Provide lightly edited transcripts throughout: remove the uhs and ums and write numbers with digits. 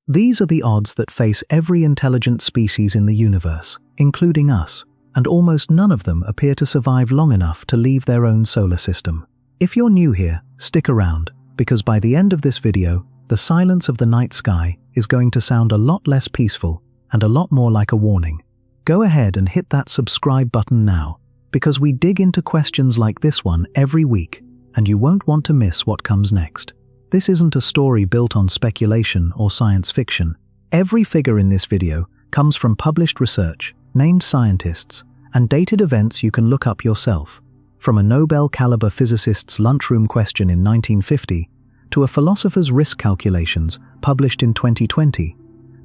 These are the odds that face every intelligent species in the universe, including us, and almost none of them appear to survive long enough to leave their own solar system. If you're new here, stick around, because by the end of this video, the silence of the night sky is going to sound a lot less peaceful and a lot more like a warning. Go ahead and hit that subscribe button now, because we dig into questions like this one every week, and you won't want to miss what comes next. This isn't a story built on speculation or science fiction. Every figure in this video comes from published research, named scientists, and dated events you can look up yourself. From a Nobel-caliber physicist's lunchroom question in 1950, to a philosopher's risk calculations published in 2020,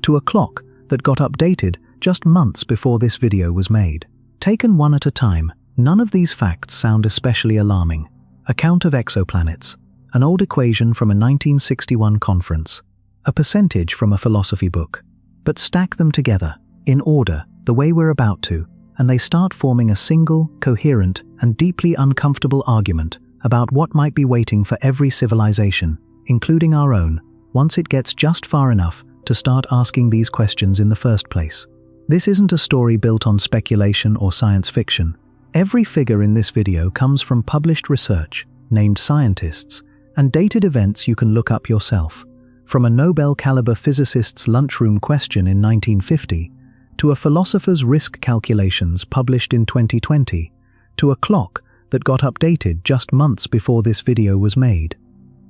to a clock that got updated just months before this video was made. Taken one at a time, none of these facts sound especially alarming. A count of exoplanets, an old equation from a 1961 conference, a percentage from a philosophy book. But stack them together, in order, the way we're about to, and they start forming a single, coherent, and deeply uncomfortable argument about what might be waiting for every civilization, including our own, once it gets just far enough to start asking these questions in the first place. This isn't a story built on speculation or science fiction. Every figure in this video comes from published research, named scientists, and dated events you can look up yourself. From a Nobel-caliber physicist's lunchroom question in 1950, to a philosopher's risk calculations published in 2020, to a clock that got updated just months before this video was made.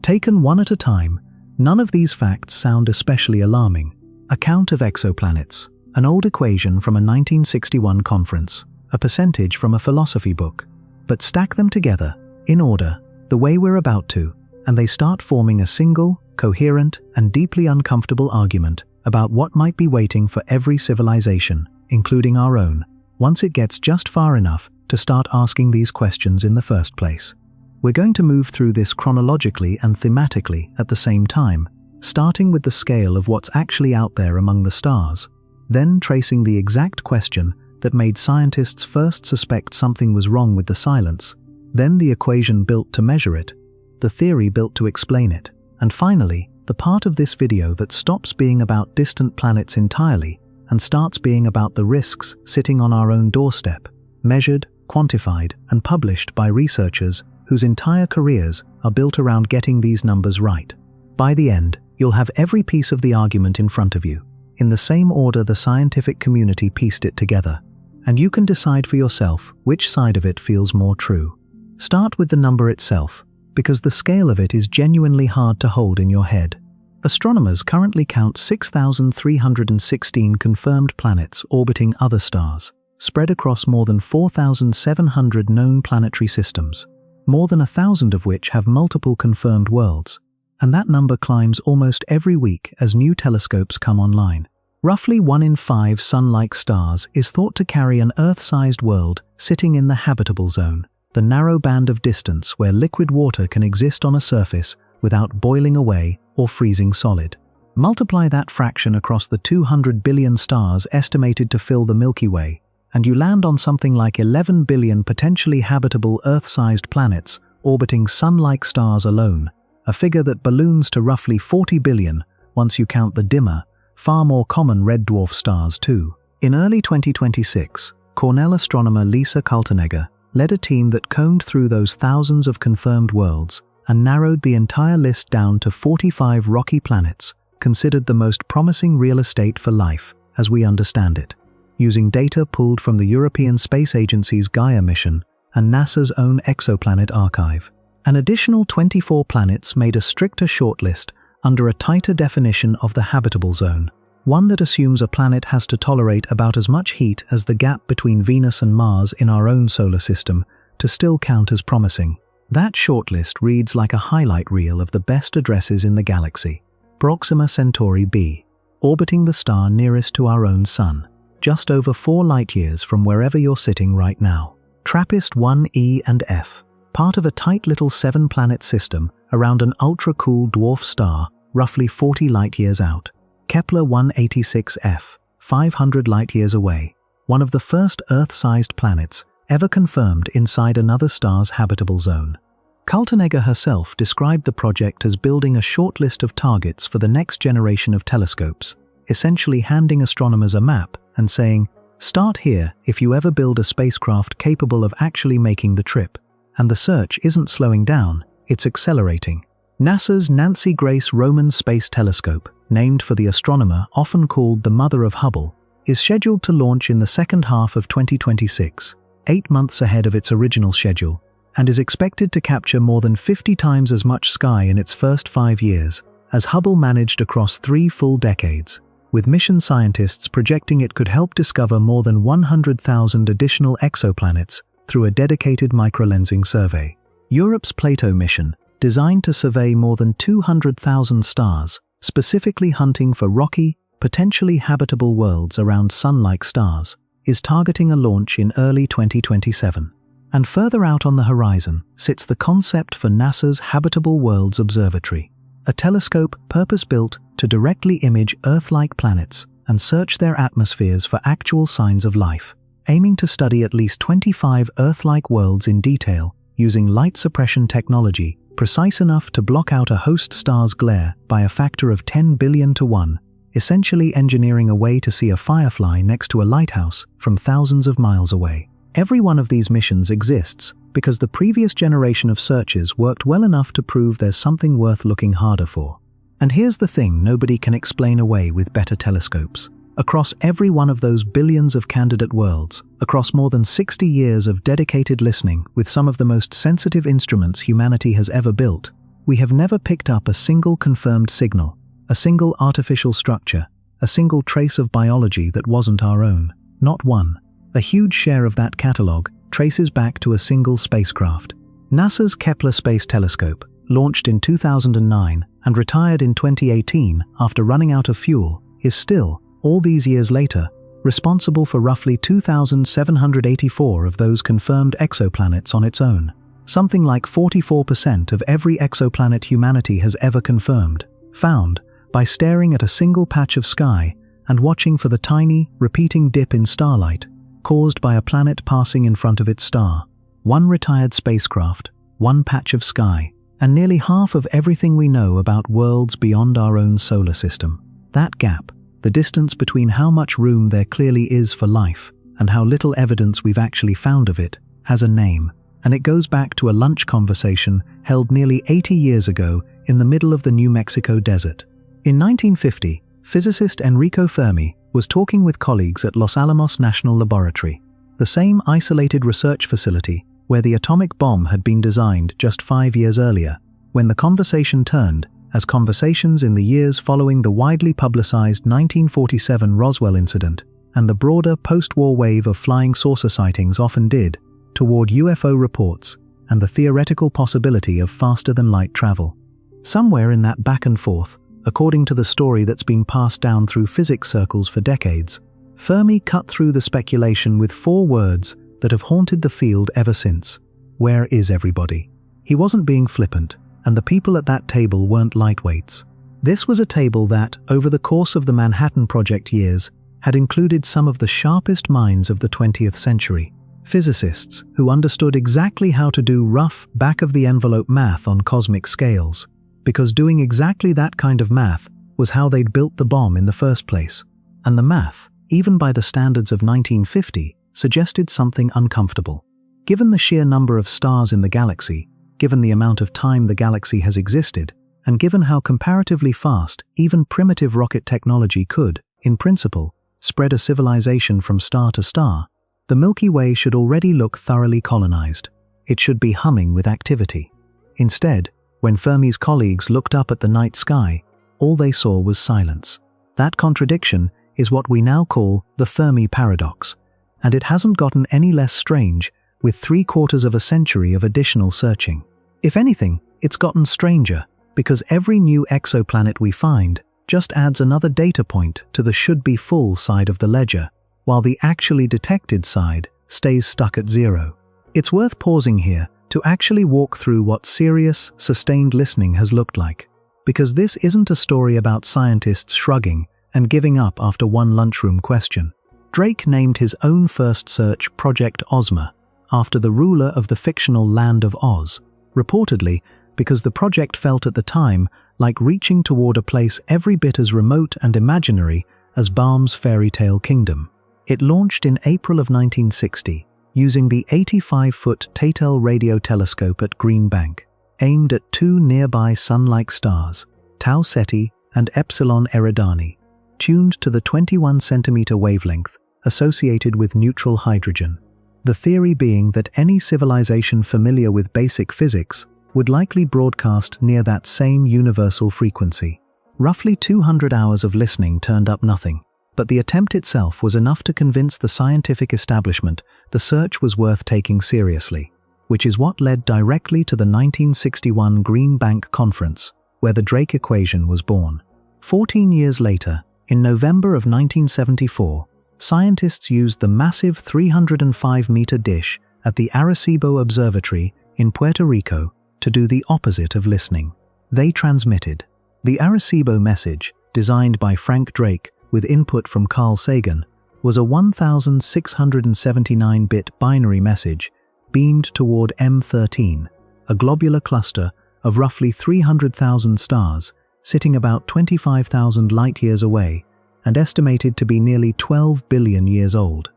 Taken one at a time, none of these facts sound especially alarming. A count of exoplanets, an old equation from a 1961 conference, a percentage from a philosophy book. But stack them together, in order, the way we're about to, and they start forming a single, coherent, and deeply uncomfortable argument about what might be waiting for every civilization, including our own, once it gets just far enough to start asking these questions in the first place. We're going to move through this chronologically and thematically at the same time, starting with the scale of what's actually out there among the stars, then tracing the exact question that made scientists first suspect something was wrong with the silence, then the equation built to measure it, the theory built to explain it, and finally, the part of this video that stops being about distant planets entirely and starts being about the risks sitting on our own doorstep, measured, quantified, and published by researchers whose entire careers are built around getting these numbers right. By the end, you'll have every piece of the argument in front of you, in the same order the scientific community pieced it together, and you can decide for yourself which side of it feels more true. Start with the number itself, because the scale of it is genuinely hard to hold in your head. Astronomers currently count 6,316 confirmed planets orbiting other stars, spread across more than 4,700 known planetary systems, more than 1,000 of which have multiple confirmed worlds, and that number climbs almost every week as new telescopes come online. Roughly 1 in 5 Sun-like stars is thought to carry an Earth-sized world sitting in the habitable zone, the narrow band of distance where liquid water can exist on a surface without boiling away or freezing solid. Multiply that fraction across the 200 billion stars estimated to fill the Milky Way, and you land on something like 11 billion potentially habitable Earth-sized planets orbiting Sun-like stars alone, a figure that balloons to roughly 40 billion once you count the dimmer, far more common red dwarf stars too. In early 2026, Cornell astronomer Lisa Kaltenegger led a team that combed through those thousands of confirmed worlds and narrowed the entire list down to 45 rocky planets, considered the most promising real estate for life as we understand it, using data pulled from the European Space Agency's Gaia mission and NASA's own exoplanet archive. An additional 24 planets made a stricter shortlist under a tighter definition of the habitable zone, one that assumes a planet has to tolerate about as much heat as the gap between Venus and Mars in our own solar system to still count as promising. That shortlist reads like a highlight reel of the best addresses in the galaxy. Proxima Centauri b, orbiting the star nearest to our own Sun, just over 4 light-years from wherever you're sitting right now. TRAPPIST-1e and f, part of a tight little 7-planet system around an ultra-cool dwarf star roughly 40 light-years out. Kepler 186f, 500 light-years away, one of the first Earth-sized planets ever confirmed inside another star's habitable zone. Kaltenegger herself described the project as building a short list of targets for the next generation of telescopes, essentially handing astronomers a map and saying, "Start here if you ever build a spacecraft capable of actually making the trip." And the search isn't slowing down, it's accelerating. NASA's Nancy Grace Roman Space Telescope, named for the astronomer often called the Mother of Hubble, is scheduled to launch in the second half of 2026, 8 months ahead of its original schedule, and is expected to capture more than 50 times as much sky in its first 5 years as Hubble managed across 3 full decades, with mission scientists projecting it could help discover more than 100,000 additional exoplanets through a dedicated microlensing survey. Europe's Plato mission, designed to survey more than 200,000 stars, specifically hunting for rocky, potentially habitable worlds around Sun-like stars, is targeting a launch in early 2027. And further out on the horizon sits the concept for NASA's Habitable Worlds Observatory, a telescope purpose-built to directly image Earth-like planets and search their atmospheres for actual signs of life, aiming to study at least 25 Earth-like worlds in detail using light suppression technology precise enough to block out a host star's glare by a factor of 10 billion to 1, essentially engineering a way to see a firefly next to a lighthouse from thousands of miles away. Every one of these missions exists because the previous generation of searches worked well enough to prove there's something worth looking harder for. And here's the thing nobody can explain away with better telescopes. Across every one of those billions of candidate worlds, across more than 60 years of dedicated listening with some of the most sensitive instruments humanity has ever built, we have never picked up a single confirmed signal, a single artificial structure, a single trace of biology that wasn't our own. Not one. A huge share of that catalogue traces back to a single spacecraft. NASA's Kepler Space Telescope, launched in 2009 and retired in 2018 after running out of fuel, is still, all these years later, responsible for roughly 2,784 of those confirmed exoplanets on its own, something like 44% of every exoplanet humanity has ever confirmed, found by staring at a single patch of sky and watching for the tiny, repeating dip in starlight caused by a planet passing in front of its star. One retired spacecraft, one patch of sky, and nearly half of everything we know about worlds beyond our own solar system. That gap, the distance between how much room there clearly is for life and how little evidence we've actually found of it, has a name, and it goes back to a lunch conversation held nearly 80 years ago in the middle of the New Mexico desert. In 1950, physicist Enrico Fermi was talking with colleagues at Los Alamos National Laboratory, the same isolated research facility where the atomic bomb had been designed just 5 years earlier, when the conversation turned, as conversations in the years following the widely publicized 1947 Roswell incident and the broader post-war wave of flying saucer sightings often did, toward UFO reports and the theoretical possibility of faster-than-light travel. Somewhere in that back and forth, according to the story that's been passed down through physics circles for decades, Fermi cut through the speculation with 4 words that have haunted the field ever since. Where is everybody? He wasn't being flippant, and the people at that table weren't lightweights. This was a table that, over the course of the Manhattan Project years, had included some of the sharpest minds of the 20th century. Physicists who understood exactly how to do rough, back-of-the-envelope math on cosmic scales, because doing exactly that kind of math was how they'd built the bomb in the first place. And the math, even by the standards of 1950, suggested something uncomfortable. Given the sheer number of stars in the galaxy, given the amount of time the galaxy has existed, and given how comparatively fast even primitive rocket technology could, in principle, spread a civilization from star to star, the Milky Way should already look thoroughly colonized. It should be humming with activity. Instead, when Fermi's colleagues looked up at the night sky, all they saw was silence. That contradiction is what we now call the Fermi Paradox, and it hasn't gotten any less strange with 3/4 of a century of additional searching. If anything, it's gotten stranger, because every new exoplanet we find just adds another data point to the should-be-full side of the ledger, while the actually detected side stays stuck at 0. It's worth pausing here to actually walk through what serious, sustained listening has looked like, because this isn't a story about scientists shrugging and giving up after one lunchroom question. Drake named his own first search Project Ozma, after the ruler of the fictional Land of Oz, reportedly because the project felt at the time like reaching toward a place every bit as remote and imaginary as Baum's fairy tale kingdom. It launched in April of 1960, using the 85-foot Tatel radio telescope at Green Bank, aimed at two nearby sun-like stars, Tau Ceti and Epsilon Eridani, tuned to the 21-centimeter wavelength associated with neutral hydrogen, the theory being that any civilization familiar with basic physics would likely broadcast near that same universal frequency. Roughly 200 hours of listening turned up nothing, but the attempt itself was enough to convince the scientific establishment the search was worth taking seriously, which is what led directly to the 1961 Green Bank Conference, where the Drake equation was born. 14 years later, in November of 1974, scientists used the massive 305-meter dish at the Arecibo Observatory in Puerto Rico to do the opposite of listening. They transmitted. The Arecibo message, designed by Frank Drake with input from Carl Sagan, was a 1,679-bit binary message beamed toward M13, a globular cluster of roughly 300,000 stars sitting about 25,000 light-years away and estimated to be nearly 12 billion years old.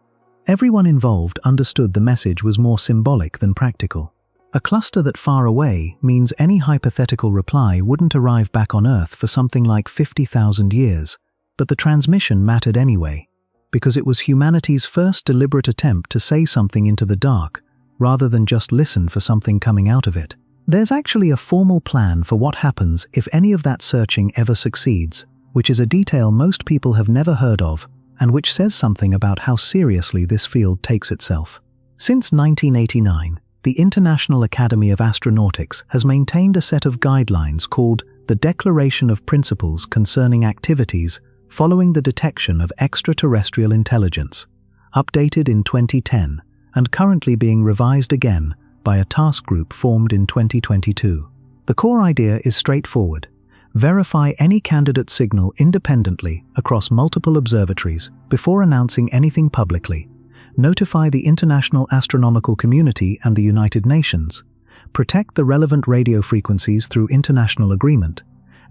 Everyone involved understood the message was more symbolic than practical. A cluster that far away means any hypothetical reply wouldn't arrive back on Earth for something like 50,000 years, but the transmission mattered anyway, because it was humanity's first deliberate attempt to say something into the dark, rather than just listen for something coming out of it. There's actually a formal plan for what happens if any of that searching ever succeeds, which is a detail most people have never heard of, and which says something about how seriously this field takes itself. Since 1989, the International Academy of Astronautics has maintained a set of guidelines called the Declaration of Principles Concerning Activities Following the Detection of Extraterrestrial Intelligence, updated in 2010 and currently being revised again by a task group formed in 2022. The core idea is straightforward. Verify any candidate signal independently across multiple observatories before announcing anything publicly. Notify the international astronomical community and the United Nations. Protect the relevant radio frequencies through international agreement.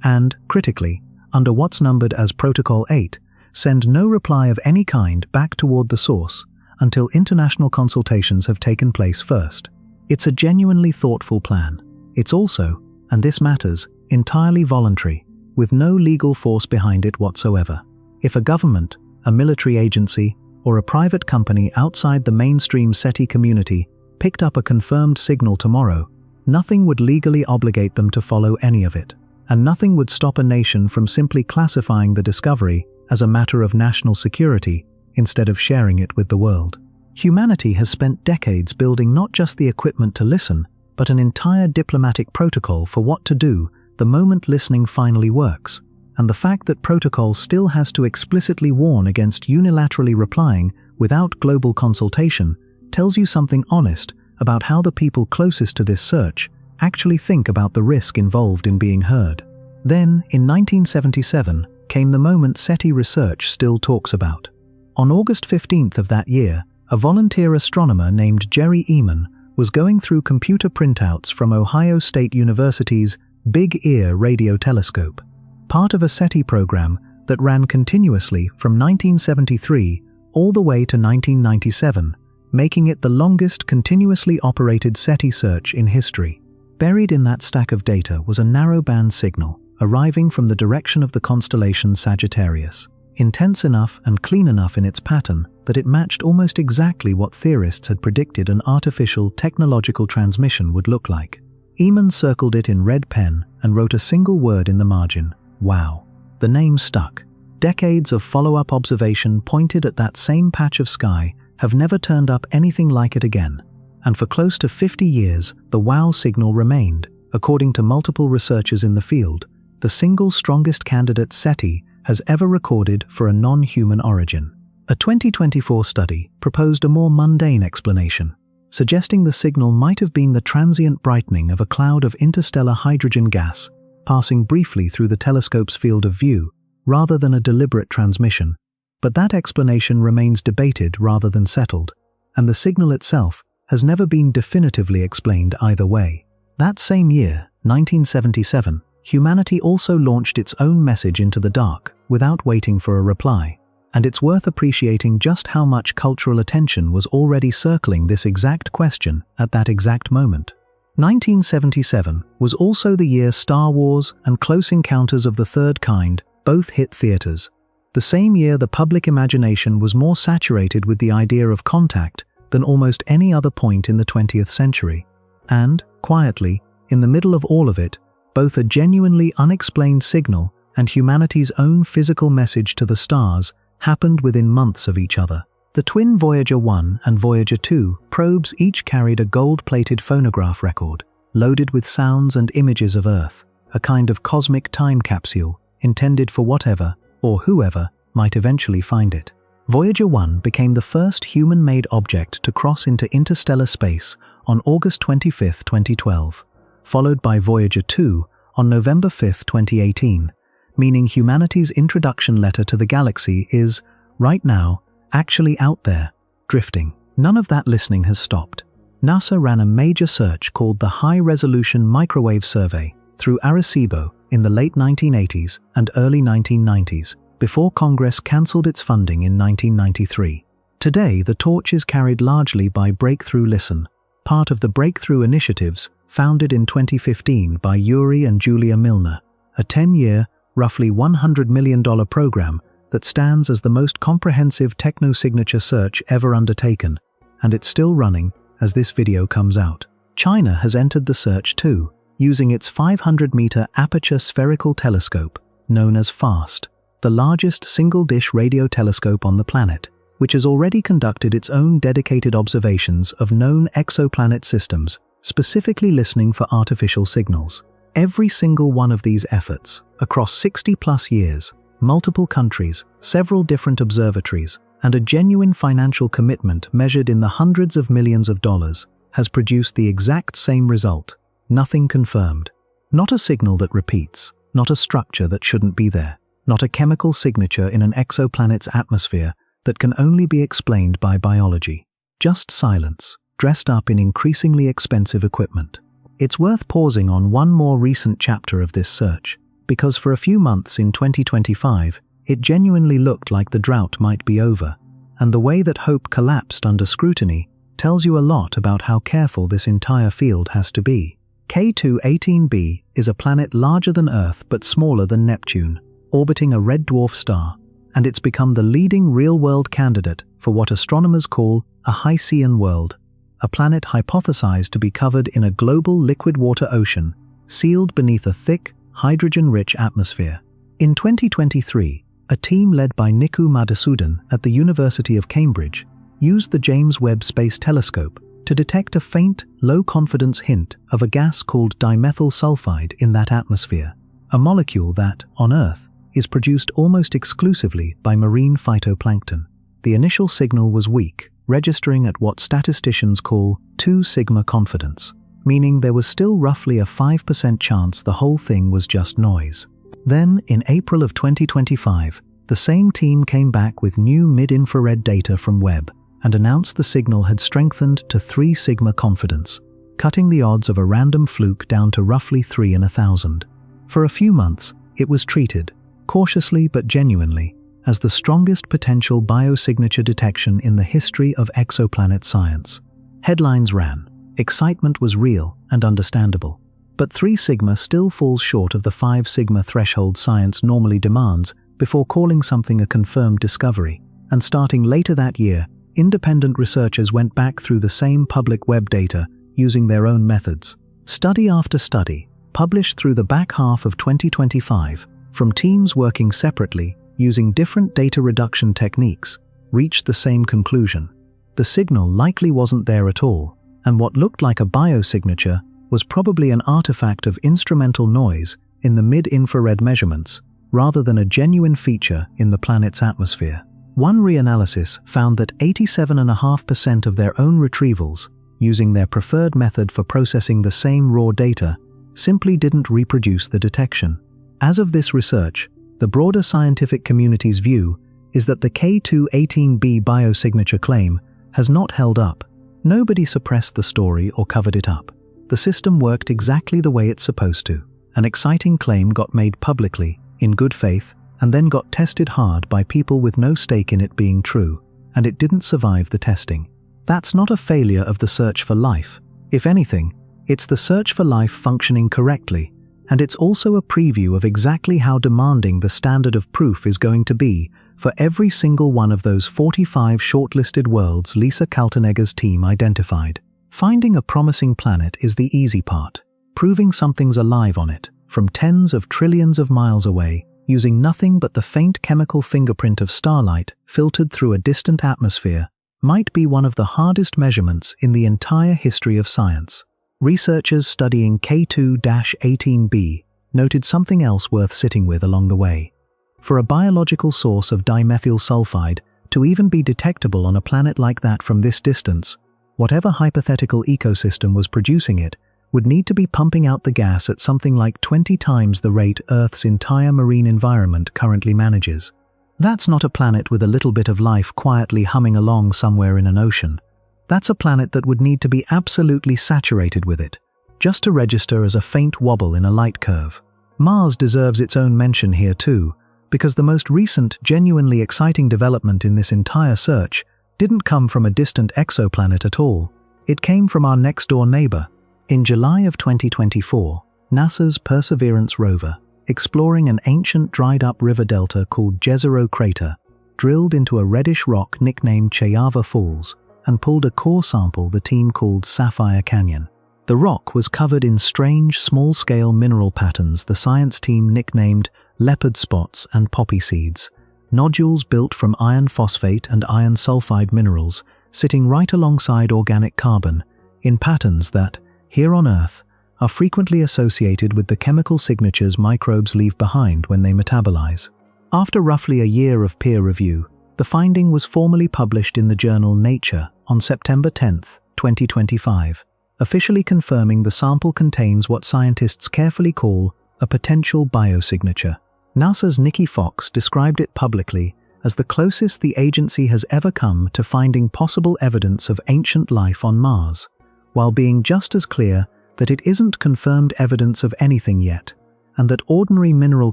And, critically, under what's numbered as Protocol 8, send no reply of any kind back toward the source until international consultations have taken place first. It's a genuinely thoughtful plan. It's also, and this matters, entirely voluntary, with no legal force behind it whatsoever. If a government, a military agency, or a private company outside the mainstream SETI community picked up a confirmed signal tomorrow, nothing would legally obligate them to follow any of it, and nothing would stop a nation from simply classifying the discovery as a matter of national security instead of sharing it with the world. Humanity has spent decades building not just the equipment to listen, but an entire diplomatic protocol for what to do the moment listening finally works, and the fact that protocol still has to explicitly warn against unilaterally replying without global consultation tells you something honest about how the people closest to this search actually think about the risk involved in being heard. Then, in 1977, came the moment SETI research still talks about. On August 15th of that year, a volunteer astronomer named Jerry Eman was going through computer printouts from Ohio State University's Big Ear radio telescope, part of a SETI program that ran continuously from 1973 all the way to 1997, making it the longest continuously operated SETI search in history. Buried in that stack of data was a narrow-band signal arriving from the direction of the constellation Sagittarius, intense enough and clean enough in its pattern that it matched almost exactly what theorists had predicted an artificial technological transmission would look like. Eman circled it in red pen and wrote a single word in the margin: wow. The name stuck. Decades of follow-up observation pointed at that same patch of sky have never turned up anything like it again, and for close to 50 years the WOW signal remained, according to multiple researchers in the field, the single strongest candidate SETI has ever recorded for a non-human origin. A 2024 study proposed a more mundane explanation, suggesting the signal might have been the transient brightening of a cloud of interstellar hydrogen gas passing briefly through the telescope's field of view, rather than a deliberate transmission. But that explanation remains debated rather than settled, and the signal itself has never been definitively explained either way. That same year, 1977, humanity also launched its own message into the dark without waiting for a reply. And it's worth appreciating just how much cultural attention was already circling this exact question at that exact moment. 1977 was also the year Star Wars and Close Encounters of the Third Kind both hit theaters. The same year the public imagination was more saturated with the idea of contact than almost any other point in the 20th century. And, quietly, in the middle of all of it, both a genuinely unexplained signal and humanity's own physical message to the stars happened within months of each other. The twin Voyager 1 and Voyager 2 probes each carried a gold-plated phonograph record, loaded with sounds and images of Earth, a kind of cosmic time capsule intended for whatever, or whoever, might eventually find it. Voyager 1 became the first human-made object to cross into interstellar space on August 25, 2012, followed by Voyager 2 on November 5, 2018, meaning humanity's introduction letter to the galaxy is, right now, actually out there, drifting. None of that listening has stopped. NASA ran a major search called the High-Resolution Microwave Survey through Arecibo in the late 1980s and early 1990s, before Congress cancelled its funding in 1993. Today, the torch is carried largely by Breakthrough Listen, part of the Breakthrough Initiatives founded in 2015 by Yuri and Julia Milner, a 10-year, roughly $100 million program that stands as the most comprehensive techno-signature search ever undertaken, and it's still running as this video comes out. China has entered the search too, using its 500-meter aperture spherical telescope, known as FAST, the largest single-dish radio telescope on the planet, which has already conducted its own dedicated observations of known exoplanet systems, specifically listening for artificial signals. Every single one of these efforts, across 60-plus years, multiple countries, several different observatories, and a genuine financial commitment measured in the hundreds of millions of dollars, has produced the exact same result: nothing confirmed. Not a signal that repeats, not a structure that shouldn't be there, not a chemical signature in an exoplanet's atmosphere that can only be explained by biology. Just silence, dressed up in increasingly expensive equipment. It's worth pausing on one more recent chapter of this search, because for a few months in 2025, it genuinely looked like the drought might be over, and the way that hope collapsed under scrutiny tells you a lot about how careful this entire field has to be. K2-18b is a planet larger than Earth but smaller than Neptune, orbiting a red dwarf star, and it's become the leading real-world candidate for what astronomers call a Hycean world, a planet hypothesized to be covered in a global liquid water ocean, sealed beneath a thick, hydrogen-rich atmosphere. In 2023, a team led by Niku Madhusudan at the University of Cambridge used the James Webb Space Telescope to detect a faint, low-confidence hint of a gas called dimethyl sulfide in that atmosphere, a molecule that, on Earth, is produced almost exclusively by marine phytoplankton. The initial signal was weak, registering at what statisticians call 2 sigma confidence, meaning there was still roughly a 5% chance the whole thing was just noise. Then, in April of 2025, the same team came back with new mid-infrared data from Webb and announced the signal had strengthened to 3 sigma confidence, cutting the odds of a random fluke down to roughly 3 in 1,000. For a few months, it was treated, cautiously but genuinely, as the strongest potential biosignature detection in the history of exoplanet science. Headlines ran. Excitement was real and understandable. But 3 sigma still falls short of the 5 sigma threshold science normally demands before calling something a confirmed discovery. And starting later that year, independent researchers went back through the same public web data using their own methods. Study after study, published through the back half of 2025, from teams working separately using different data reduction techniques, reached the same conclusion. The signal likely wasn't there at all, and what looked like a biosignature was probably an artifact of instrumental noise in the mid-infrared measurements, rather than a genuine feature in the planet's atmosphere. One reanalysis found that 87.5% of their own retrievals, using their preferred method for processing the same raw data, simply didn't reproduce the detection. As of this research, the broader scientific community's view is that the K2-18b biosignature claim has not held up. Nobody suppressed the story or covered it up. the system worked exactly the way it's supposed to. An exciting claim got made publicly, in good faith, and then got tested hard by people with no stake in it being true, and it didn't survive the testing. That's not a failure of the search for life. If anything, it's the search for life functioning correctly, and it's also a preview of exactly how demanding the standard of proof is going to be for every single one of those 45 shortlisted worlds Lisa Kaltenegger's team identified. Finding a promising planet is the easy part. Proving something's alive on it, from tens of trillions of miles away, using nothing but the faint chemical fingerprint of starlight filtered through a distant atmosphere, might be one of the hardest measurements in the entire history of science. Researchers studying K2-18b noted something else worth sitting with along the way. For a biological source of dimethyl sulfide to even be detectable on a planet like that from this distance, whatever hypothetical ecosystem was producing it would need to be pumping out the gas at something like 20 times the rate Earth's entire marine environment currently manages. That's not a planet with a little bit of life quietly humming along somewhere in an ocean. That's a planet that would need to be absolutely saturated with it, just to register as a faint wobble in a light curve. Mars deserves its own mention here too, because the most recent, genuinely exciting development in this entire search didn't come from a distant exoplanet at all. It came from our next-door neighbor. In July of 2024, NASA's Perseverance rover, exploring an ancient dried-up river delta called Jezero Crater, drilled into a reddish rock nicknamed Chayava Falls and pulled a core sample the team called Sapphire Canyon. The rock was covered in strange, small-scale mineral patterns the science team nicknamed leopard spots and poppy seeds, nodules built from iron phosphate and iron sulfide minerals sitting right alongside organic carbon, in patterns that, here on Earth, are frequently associated with the chemical signatures microbes leave behind when they metabolize. After roughly a year of peer review, the finding was formally published in the journal Nature on September 10, 2025, officially confirming the sample contains what scientists carefully call a potential biosignature. NASA's Nikki Fox described it publicly as the closest the agency has ever come to finding possible evidence of ancient life on Mars, while being just as clear that it isn't confirmed evidence of anything yet, and that ordinary mineral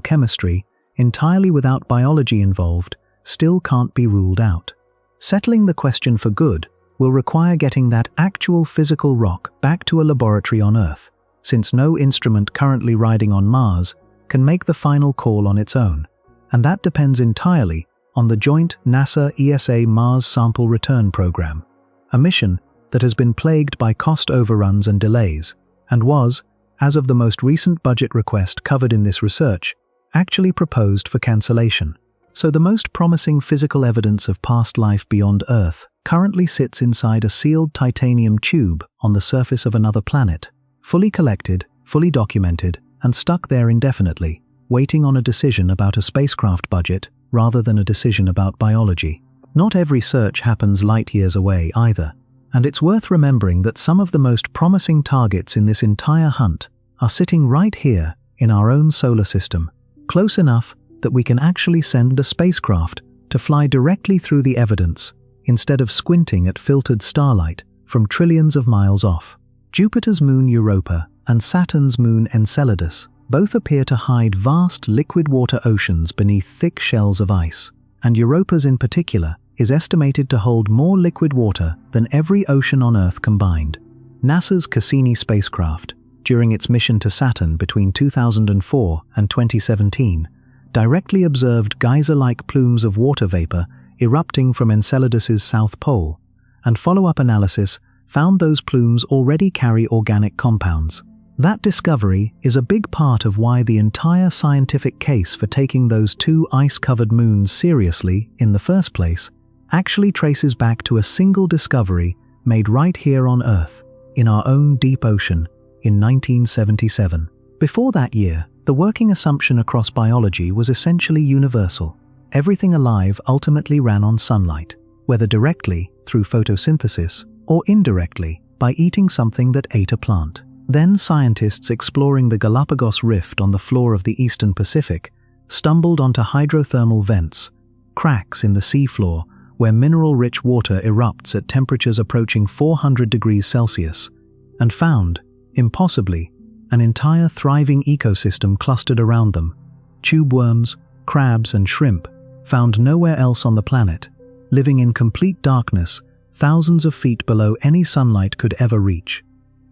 chemistry, entirely without biology involved, still can't be ruled out. Settling the question for good will require getting that actual physical rock back to a laboratory on Earth, since no instrument currently riding on Mars can make the final call on its own, and that depends entirely on the joint NASA-ESA Mars Sample Return Program, a mission that has been plagued by cost overruns and delays, and was, as of the most recent budget request covered in this research, actually proposed for cancellation. So the most promising physical evidence of past life beyond Earth currently sits inside a sealed titanium tube on the surface of another planet, fully collected, fully documented, and stuck there indefinitely, waiting on a decision about a spacecraft budget rather than a decision about biology. Not every search happens light years away either, and it's worth remembering that some of the most promising targets in this entire hunt are sitting right here in our own solar system, close enough that we can actually send a spacecraft to fly directly through the evidence instead of squinting at filtered starlight from trillions of miles off. Jupiter's moon Europa and Saturn's moon Enceladus both appear to hide vast liquid water oceans beneath thick shells of ice, and Europa's in particular is estimated to hold more liquid water than every ocean on Earth combined. NASA's Cassini spacecraft, during its mission to Saturn between 2004 and 2017, directly observed geyser-like plumes of water vapor erupting from Enceladus's south pole, and follow-up analysis found those plumes already carry organic compounds. That discovery is a big part of why the entire scientific case for taking those two ice-covered moons seriously in the first place actually traces back to a single discovery made right here on Earth, in our own deep ocean, in 1977. Before that year, the working assumption across biology was essentially universal. Everything alive ultimately ran on sunlight, whether directly, through photosynthesis, or indirectly, by eating something that ate a plant. Then scientists exploring the Galapagos Rift on the floor of the eastern Pacific stumbled onto hydrothermal vents, cracks in the seafloor where mineral-rich water erupts at temperatures approaching 400 degrees Celsius, and found, Impossibly, an entire thriving ecosystem clustered around them. Tube worms, crabs, and shrimp, found nowhere else on the planet, living in complete darkness, thousands of feet below any sunlight could ever reach.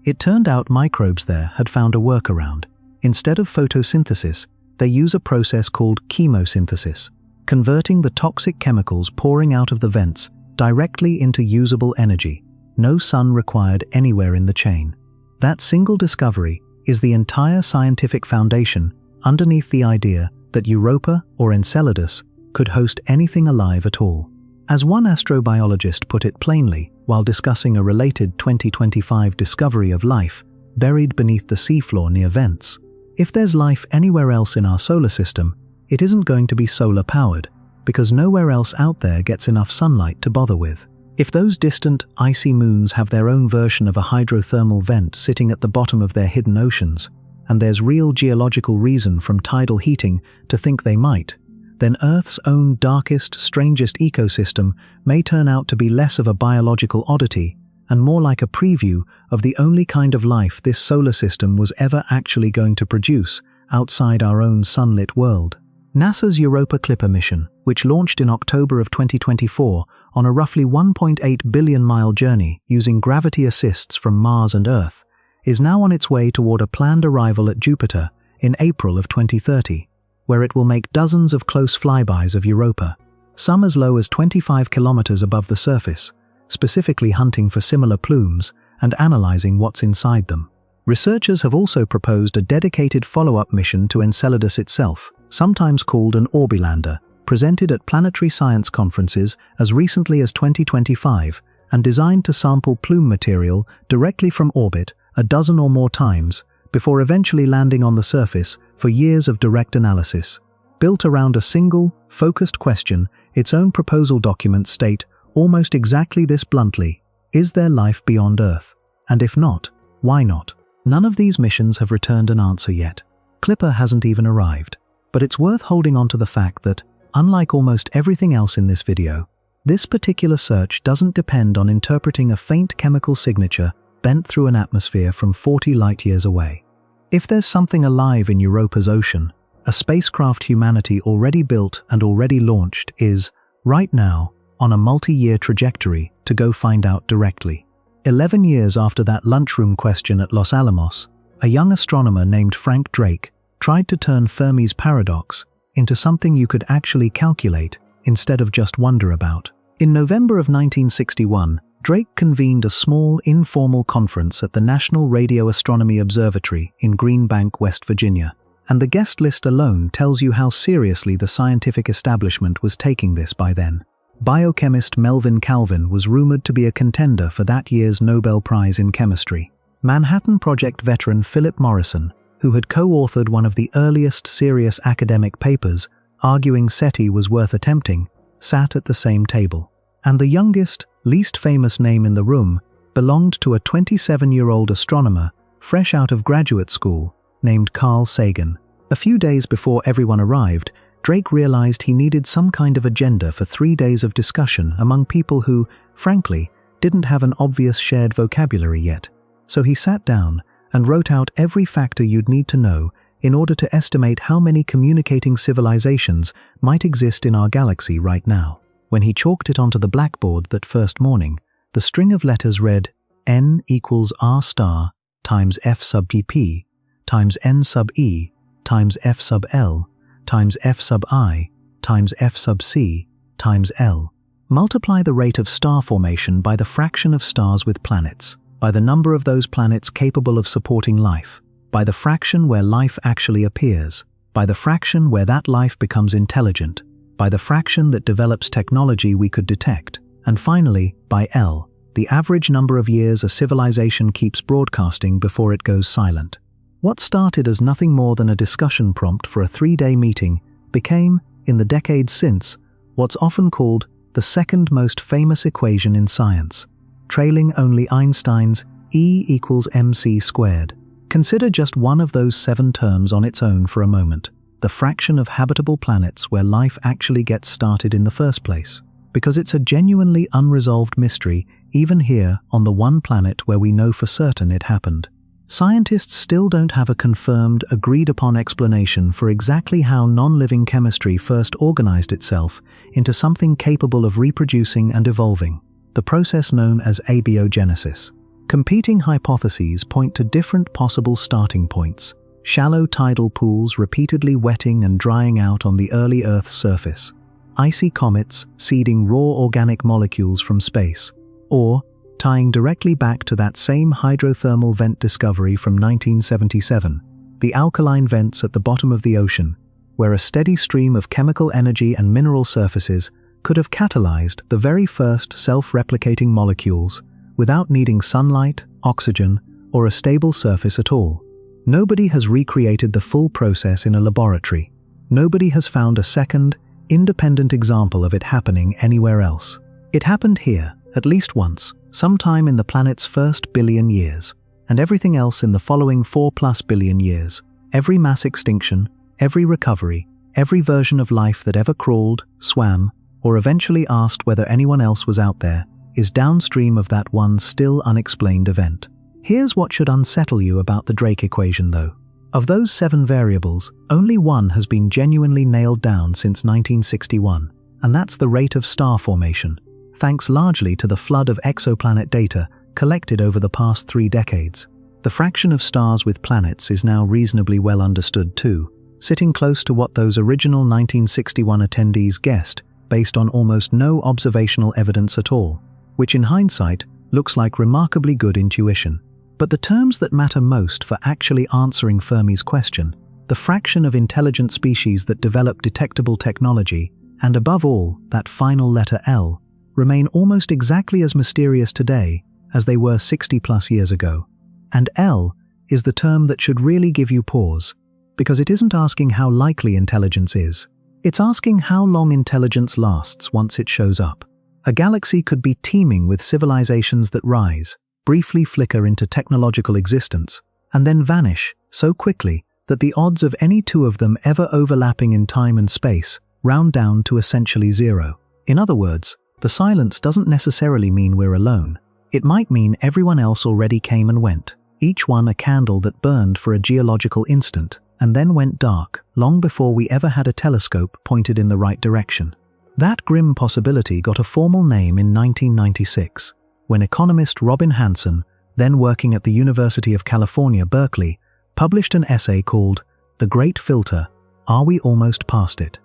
It turned out microbes there had found a workaround. Instead of photosynthesis, they use a process called chemosynthesis, converting the toxic chemicals pouring out of the vents directly into usable energy. No sun required anywhere in the chain. That single discovery is the entire scientific foundation underneath the idea that Europa or Enceladus could host anything alive at all. As one astrobiologist put it plainly while discussing a related 2025 discovery of life buried beneath the seafloor near vents, if there's life anywhere else in our solar system, it isn't going to be solar-powered, because nowhere else out there gets enough sunlight to bother with. If those distant, icy moons have their own version of a hydrothermal vent sitting at the bottom of their hidden oceans, and there's real geological reason from tidal heating to think they might, then Earth's own darkest, strangest ecosystem may turn out to be less of a biological oddity and more like a preview of the only kind of life this solar system was ever actually going to produce outside our own sunlit world. NASA's Europa Clipper mission, which launched in October of 2024 on a roughly 1.8 billion-mile journey using gravity assists from Mars and Earth, is now on its way toward a planned arrival at Jupiter in April of 2030, where it will make dozens of close flybys of Europa, some as low as 25 kilometers above the surface, specifically hunting for similar plumes and analyzing what's inside them. Researchers have also proposed a dedicated follow-up mission to Enceladus itself, sometimes called an Orbilander, presented at planetary science conferences as recently as 2025 and designed to sample plume material directly from orbit a dozen or more times before eventually landing on the surface for years of direct analysis. Built around a single, focused question, its own proposal documents state almost exactly this bluntly: is there life beyond Earth? And if not, why not? None of these missions have returned an answer yet. Clipper hasn't even arrived. But it's worth holding on to the fact that, unlike almost everything else in this video, this particular search doesn't depend on interpreting a faint chemical signature bent through an atmosphere from 40 light-years away. If there's something alive in Europa's ocean, a spacecraft humanity already built and already launched is, right now, on a multi-year trajectory to go find out directly. 11 years after that lunchroom question at Los Alamos, a young astronomer named Frank Drake tried to turn Fermi's Paradox into something you could actually calculate instead of just wonder about. In November of 1961, Drake convened a small, informal conference at the National Radio Astronomy Observatory in Green Bank, West Virginia, and the guest list alone tells you how seriously the scientific establishment was taking this by then. Biochemist Melvin Calvin was rumored to be a contender for that year's Nobel Prize in Chemistry. Manhattan Project veteran Philip Morrison, who had co-authored one of the earliest serious academic papers arguing SETI was worth attempting, sat at the same table. And the youngest, least famous name in the room belonged to a 27-year-old astronomer fresh out of graduate school named Carl Sagan. A few days before everyone arrived, Drake realized he needed some kind of agenda for 3 days of discussion among people who, frankly, didn't have an obvious shared vocabulary yet. So he sat down and wrote out every factor you'd need to know in order to estimate how many communicating civilizations might exist in our galaxy right now. When he chalked it onto the blackboard that first morning, the string of letters read N equals R star times F sub P times N sub E times F sub L times F sub I times F sub C times L. Multiply the rate of star formation by the fraction of stars with planets, by the number of those planets capable of supporting life, by the fraction where life actually appears, by the fraction where that life becomes intelligent, by the fraction that develops technology we could detect, and finally, by L, the average number of years a civilization keeps broadcasting before it goes silent. What started as nothing more than a discussion prompt for a 3-day meeting became, in the decades since, what's often called the second most famous equation in science, trailing only Einstein's E equals mc squared. Consider just one of those 7 terms on its own for a moment, the fraction of habitable planets where life actually gets started in the first place, because it's a genuinely unresolved mystery even here on the one planet where we know for certain it happened. Scientists still don't have a confirmed, agreed-upon explanation for exactly how non-living chemistry first organized itself into something capable of reproducing and evolving, the process known as abiogenesis. Competing hypotheses point to different possible starting points: shallow tidal pools repeatedly wetting and drying out on the early Earth's surface, icy comets seeding raw organic molecules from space, or tying directly back to that same hydrothermal vent discovery from 1977, the alkaline vents at the bottom of the ocean, where a steady stream of chemical energy and mineral surfaces could have catalyzed the very first self-replicating molecules without needing sunlight, oxygen, or a stable surface at all. Nobody has recreated the full process in a laboratory. Nobody has found a second, independent example of it happening anywhere else. It happened here, at least once, sometime in the planet's first billion years, and everything else in the following 4+ billion years. Every mass extinction, every recovery, every version of life that ever crawled, swam, or eventually asked whether anyone else was out there, is downstream of that one still unexplained event. Here's what should unsettle you about the Drake equation, though. Of those 7 variables, only one has been genuinely nailed down since 1961, and that's the rate of star formation, thanks largely to the flood of exoplanet data collected over the past 3 decades. The fraction of stars with planets is now reasonably well understood too, sitting close to what those original 1961 attendees guessed based on almost no observational evidence at all, which in hindsight looks like remarkably good intuition. But the terms that matter most for actually answering Fermi's question, the fraction of intelligent species that develop detectable technology, and above all, that final letter L, remain almost exactly as mysterious today as they were 60+ years ago. And L is the term that should really give you pause, because it isn't asking how likely intelligence is. It's asking how long intelligence lasts once it shows up. A galaxy could be teeming with civilizations that rise, briefly flicker into technological existence, and then vanish so quickly that the odds of any two of them ever overlapping in time and space round down to essentially zero. In other words, the silence doesn't necessarily mean we're alone. It might mean everyone else already came and went, each one a candle that burned for a geological instant and then went dark long before we ever had a telescope pointed in the right direction. That grim possibility got a formal name in 1996, when economist Robin Hanson, then working at the University of California, Berkeley, published an essay called The Great Filter: Are We Almost Past It?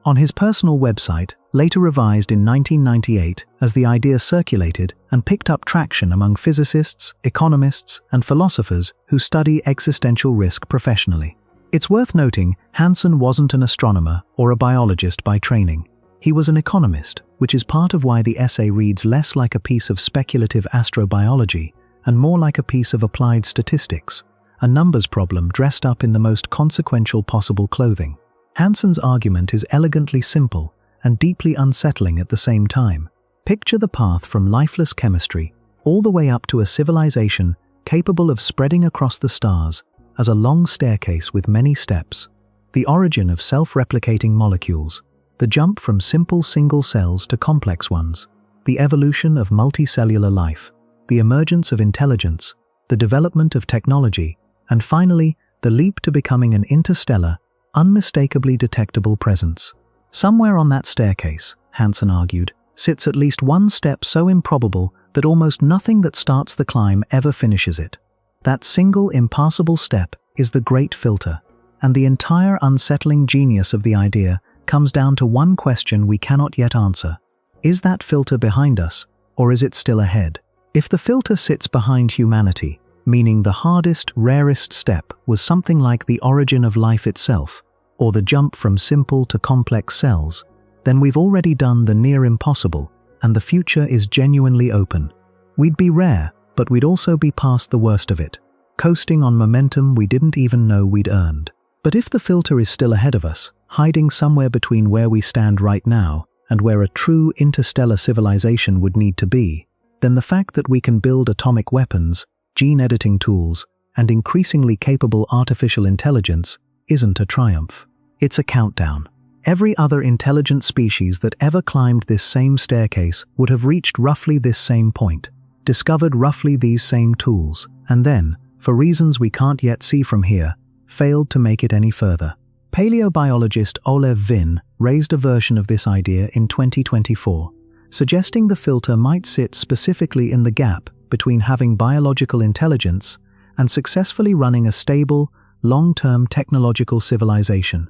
On his personal website, later revised in 1998 as the idea circulated and picked up traction among physicists, economists, and philosophers who study existential risk professionally. It's worth noting, Hansen wasn't an astronomer or a biologist by training. He was an economist, which is part of why the essay reads less like a piece of speculative astrobiology and more like a piece of applied statistics, a numbers problem dressed up in the most consequential possible clothing. Hansen's argument is elegantly simple and deeply unsettling at the same time. Picture the path from lifeless chemistry all the way up to a civilization capable of spreading across the stars as a long staircase with many steps. The origin of self-replicating molecules, the jump from simple single cells to complex ones, the evolution of multicellular life, the emergence of intelligence, the development of technology, and finally, the leap to becoming an interstellar, unmistakably detectable presence. Somewhere on that staircase, Hansen argued, sits at least one step so improbable that almost nothing that starts the climb ever finishes it. That single impassable step is the Great Filter, and the entire unsettling genius of the idea comes down to one question we cannot yet answer. Is that filter behind us, or is it still ahead? If the filter sits behind humanity, meaning the hardest, rarest step was something like the origin of life itself, or the jump from simple to complex cells, then we've already done the near impossible, and the future is genuinely open. We'd be rare, but we'd also be past the worst of it, coasting on momentum we didn't even know we'd earned. But if the filter is still ahead of us, hiding somewhere between where we stand right now and where a true interstellar civilization would need to be, then the fact that we can build atomic weapons, gene editing tools, and increasingly capable artificial intelligence isn't a triumph. It's a countdown. Every other intelligent species that ever climbed this same staircase would have reached roughly this same point, discovered roughly these same tools, and then, for reasons we can't yet see from here, failed to make it any further. Paleobiologist Olev Vin raised a version of this idea in 2024, suggesting the filter might sit specifically in the gap between having biological intelligence and successfully running a stable, long-term technological civilization,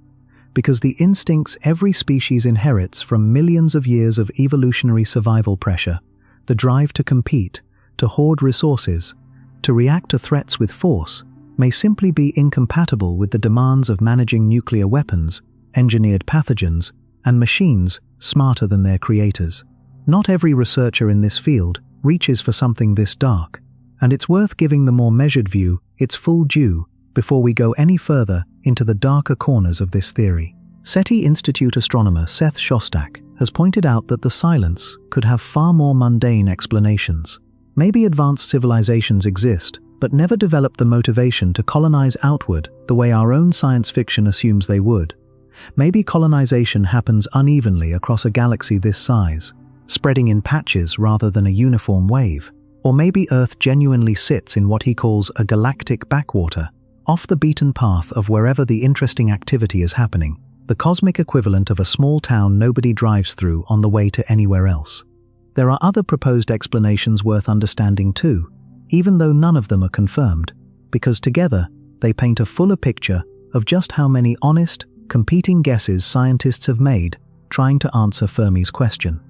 because the instincts every species inherits from millions of years of evolutionary survival pressure, the drive to compete, to hoard resources, to react to threats with force, may simply be incompatible with the demands of managing nuclear weapons, engineered pathogens, and machines smarter than their creators. Not every researcher in this field reaches for something this dark, and it's worth giving the more measured view its full due before we go any further into the darker corners of this theory. SETI Institute astronomer Seth Shostak has pointed out that the silence could have far more mundane explanations. Maybe advanced civilizations exist, but never developed the motivation to colonize outward the way our own science fiction assumes they would. Maybe colonization happens unevenly across a galaxy this size, spreading in patches rather than a uniform wave. Or maybe Earth genuinely sits in what he calls a galactic backwater, off the beaten path of wherever the interesting activity is happening, the cosmic equivalent of a small town nobody drives through on the way to anywhere else. There are other proposed explanations worth understanding too, even though none of them are confirmed, because together they paint a fuller picture of just how many honest, competing guesses scientists have made trying to answer Fermi's question.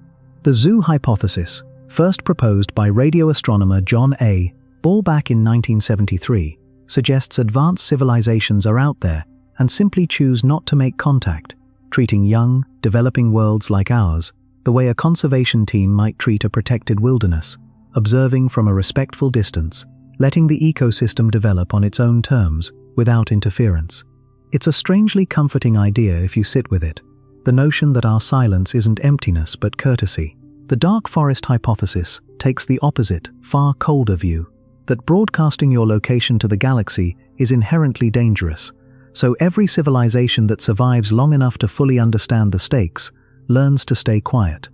The zoo hypothesis, first proposed by radio astronomer John A. Ball back in 1973, suggests advanced civilizations are out there and simply choose not to make contact, treating young, developing worlds like ours the way a conservation team might treat a protected wilderness, observing from a respectful distance, letting the ecosystem develop on its own terms without interference. It's a strangely comforting idea if you sit with it, the notion that our silence isn't emptiness but courtesy. The dark forest hypothesis takes the opposite, far colder view, that broadcasting your location to the galaxy is inherently dangerous, so every civilization that survives long enough to fully understand the stakes learns to stay quiet,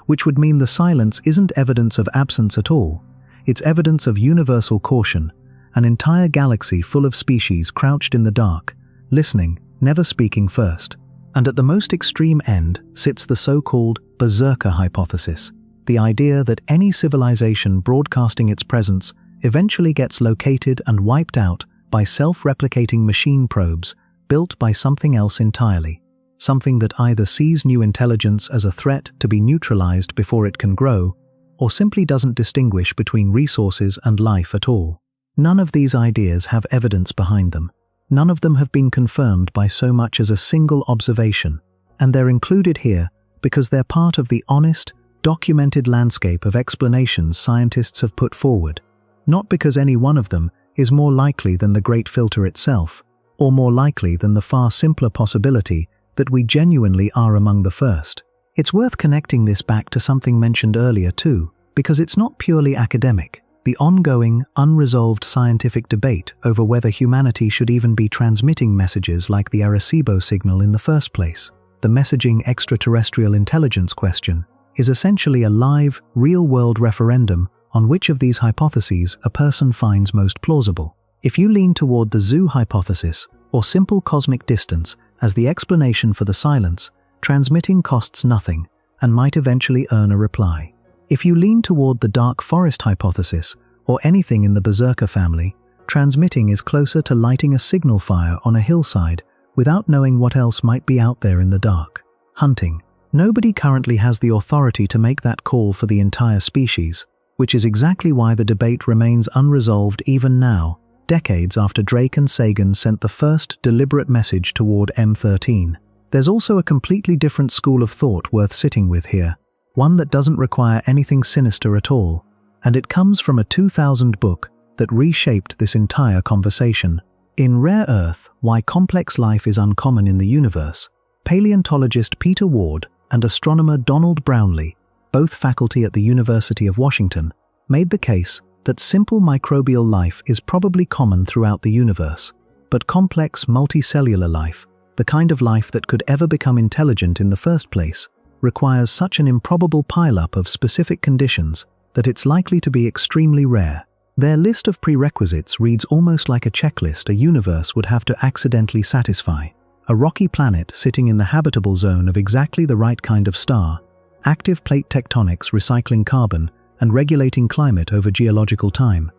which would mean the silence isn't evidence of absence at all, it's evidence of universal caution, an entire galaxy full of species crouched in the dark, listening, never speaking first. And at the most extreme end sits the so-called berserker hypothesis, the idea that any civilization broadcasting its presence eventually gets located and wiped out by self-replicating machine probes built by something else entirely, something that either sees new intelligence as a threat to be neutralized before it can grow, or simply doesn't distinguish between resources and life at all. None of these ideas have evidence behind them. None of them have been confirmed by so much as a single observation, and they're included here because they're part of the honest, documented landscape of explanations scientists have put forward, not because any one of them is more likely than the Great Filter itself, or more likely than the far simpler possibility that we genuinely are among the first. It's worth connecting this back to something mentioned earlier too, because it's not purely academic. The ongoing, unresolved scientific debate over whether humanity should even be transmitting messages like the Arecibo signal in the first place, the messaging extraterrestrial intelligence question, is essentially a live, real-world referendum on which of these hypotheses a person finds most plausible. If you lean toward the zoo hypothesis, or simple cosmic distance, as the explanation for the silence, transmitting costs nothing, and might eventually earn a reply. If you lean toward the dark forest hypothesis, or anything in the berserker family, transmitting is closer to lighting a signal fire on a hillside without knowing what else might be out there in the dark. Hunting. Nobody currently has the authority to make that call for the entire species, which is exactly why the debate remains unresolved even now, decades after Drake and Sagan sent the first deliberate message toward M13. There's also a completely different school of thought worth sitting with here, one that doesn't require anything sinister at all, and it comes from a 2000 book that reshaped this entire conversation. In Rare Earth, Why Complex Life is Uncommon in the Universe, paleontologist Peter Ward and astronomer Donald Brownlee, both faculty at the University of Washington, made the case that simple microbial life is probably common throughout the universe, but complex multicellular life, the kind of life that could ever become intelligent in the first place, requires such an improbable pileup of specific conditions that it's likely to be extremely rare. Their list of prerequisites reads almost like a checklist a universe would have to accidentally satisfy. A rocky planet sitting in the habitable zone of exactly the right kind of star, active plate tectonics recycling carbon and regulating climate over geological time,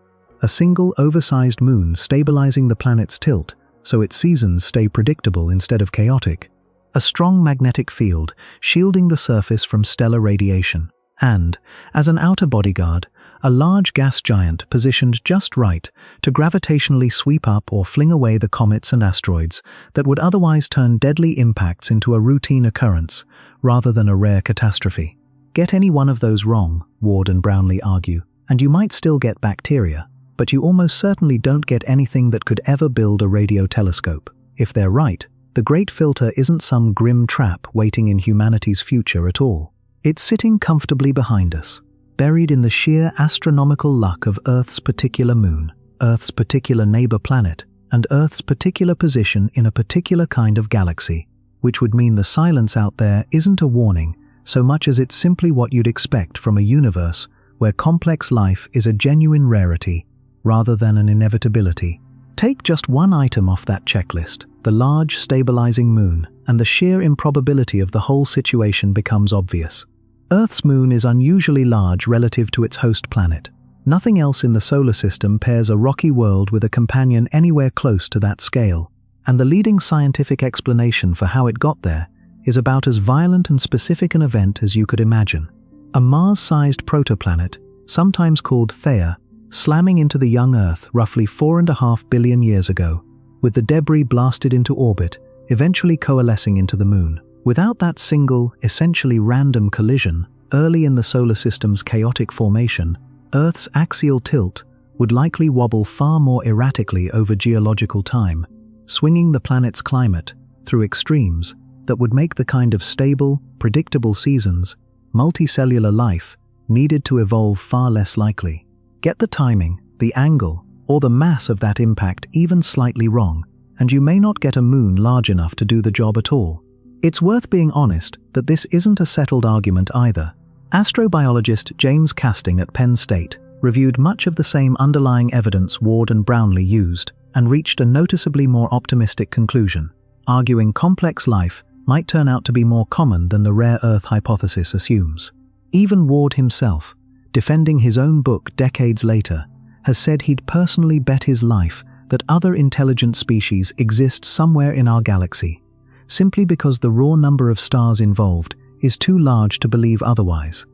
a single oversized moon stabilizing the planet's tilt so its seasons stay predictable instead of chaotic, a strong magnetic field shielding the surface from stellar radiation, and, as an outer bodyguard, a large gas giant positioned just right to gravitationally sweep up or fling away the comets and asteroids that would otherwise turn deadly impacts into a routine occurrence rather than a rare catastrophe. Get any one of those wrong, Ward and Brownlee argue, and you might still get bacteria, but you almost certainly don't get anything that could ever build a radio telescope. If they're right, the Great Filter isn't some grim trap waiting in humanity's future at all. It's sitting comfortably behind us, buried in the sheer astronomical luck of Earth's particular moon, Earth's particular neighbor planet, and Earth's particular position in a particular kind of galaxy, which would mean the silence out there isn't a warning so much as it's simply what you'd expect from a universe where complex life is a genuine rarity rather than an inevitability. Take just one item off that checklist, the large stabilizing moon, and the sheer improbability of the whole situation becomes obvious. Earth's moon is unusually large relative to its host planet. Nothing else in the solar system pairs a rocky world with a companion anywhere close to that scale, and the leading scientific explanation for how it got there is about as violent and specific an event as you could imagine. A Mars-sized protoplanet, sometimes called Theia, slamming into the young Earth roughly 4.5 billion years ago, with the debris blasted into orbit, eventually coalescing into the moon. Without that single, essentially random collision, early in the solar system's chaotic formation, Earth's axial tilt would likely wobble far more erratically over geological time, swinging the planet's climate through extremes that would make the kind of stable, predictable seasons, multicellular life, needed to evolve far less likely. Get the timing, the angle, or the mass of that impact even slightly wrong, and you may not get a moon large enough to do the job at all. It's worth being honest that this isn't a settled argument either. Astrobiologist James Casting at Penn State reviewed much of the same underlying evidence Ward and Brownlee used and reached a noticeably more optimistic conclusion, arguing complex life might turn out to be more common than the rare Earth hypothesis assumes. Even Ward himself, defending his own book decades later, has said he'd personally bet his life that other intelligent species exist somewhere in our galaxy, simply because the raw number of stars involved is too large to believe otherwise.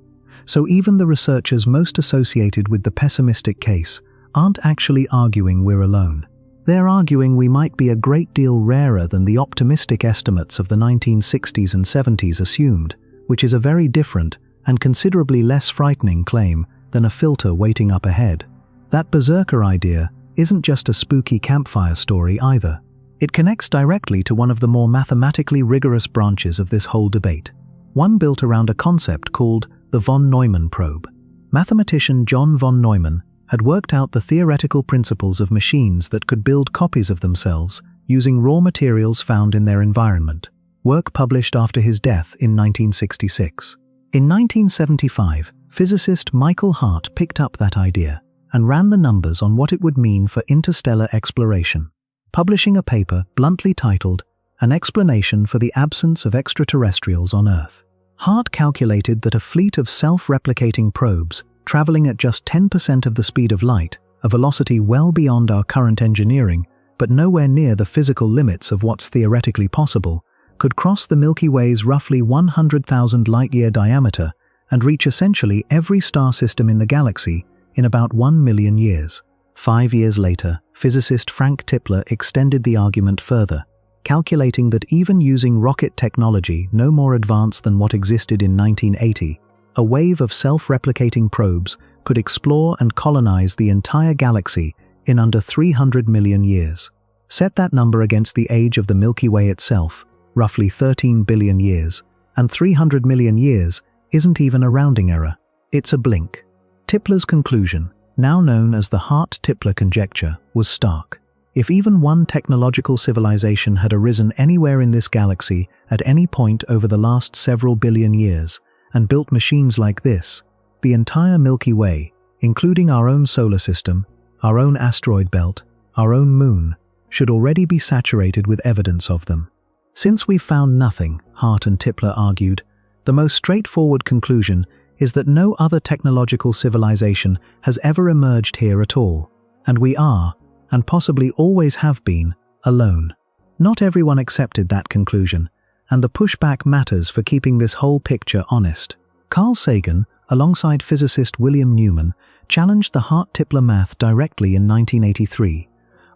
So even the researchers most associated with the pessimistic case aren't actually arguing we're alone. They're arguing we might be a great deal rarer than the optimistic estimates of the 1960s and 70s assumed, which is a very different and considerably less frightening claim than a filter waiting up ahead. That berserker idea isn't just a spooky campfire story either. It connects directly to one of the more mathematically rigorous branches of this whole debate, one built around a concept called the von Neumann probe. Mathematician John von Neumann had worked out the theoretical principles of machines that could build copies of themselves using raw materials found in their environment, work published after his death in 1966. In 1975, physicist Michael Hart picked up that idea and ran the numbers on what it would mean for interstellar exploration, publishing a paper bluntly titled An Explanation for the Absence of Extraterrestrials on Earth. Hart calculated that a fleet of self-replicating probes traveling at just 10% of the speed of light, a velocity well beyond our current engineering, but nowhere near the physical limits of what's theoretically possible, could cross the Milky Way's roughly 100,000 light-year diameter and reach essentially every star system in the galaxy in about 1 million years. 5 years later, physicist Frank Tipler extended the argument further, calculating that even using rocket technology no more advanced than what existed in 1980, a wave of self-replicating probes could explore and colonize the entire galaxy in under 300 million years. Set that number against the age of the Milky Way itself, roughly 13 billion years, and 300 million years isn't even a rounding error. It's a blink. Tipler's conclusion, now known as the Hart-Tipler conjecture, was stark. If even one technological civilization had arisen anywhere in this galaxy at any point over the last several billion years and built machines like this, the entire Milky Way, including our own solar system, our own asteroid belt, our own moon, should already be saturated with evidence of them. Since we've found nothing, Hart and Tipler argued, the most straightforward conclusion is that no other technological civilization has ever emerged here at all, and we are, and possibly always have been, alone. Not everyone accepted that conclusion, and the pushback matters for keeping this whole picture honest. Carl Sagan, alongside physicist William Newman, challenged the Hart-Tipler math directly in 1983,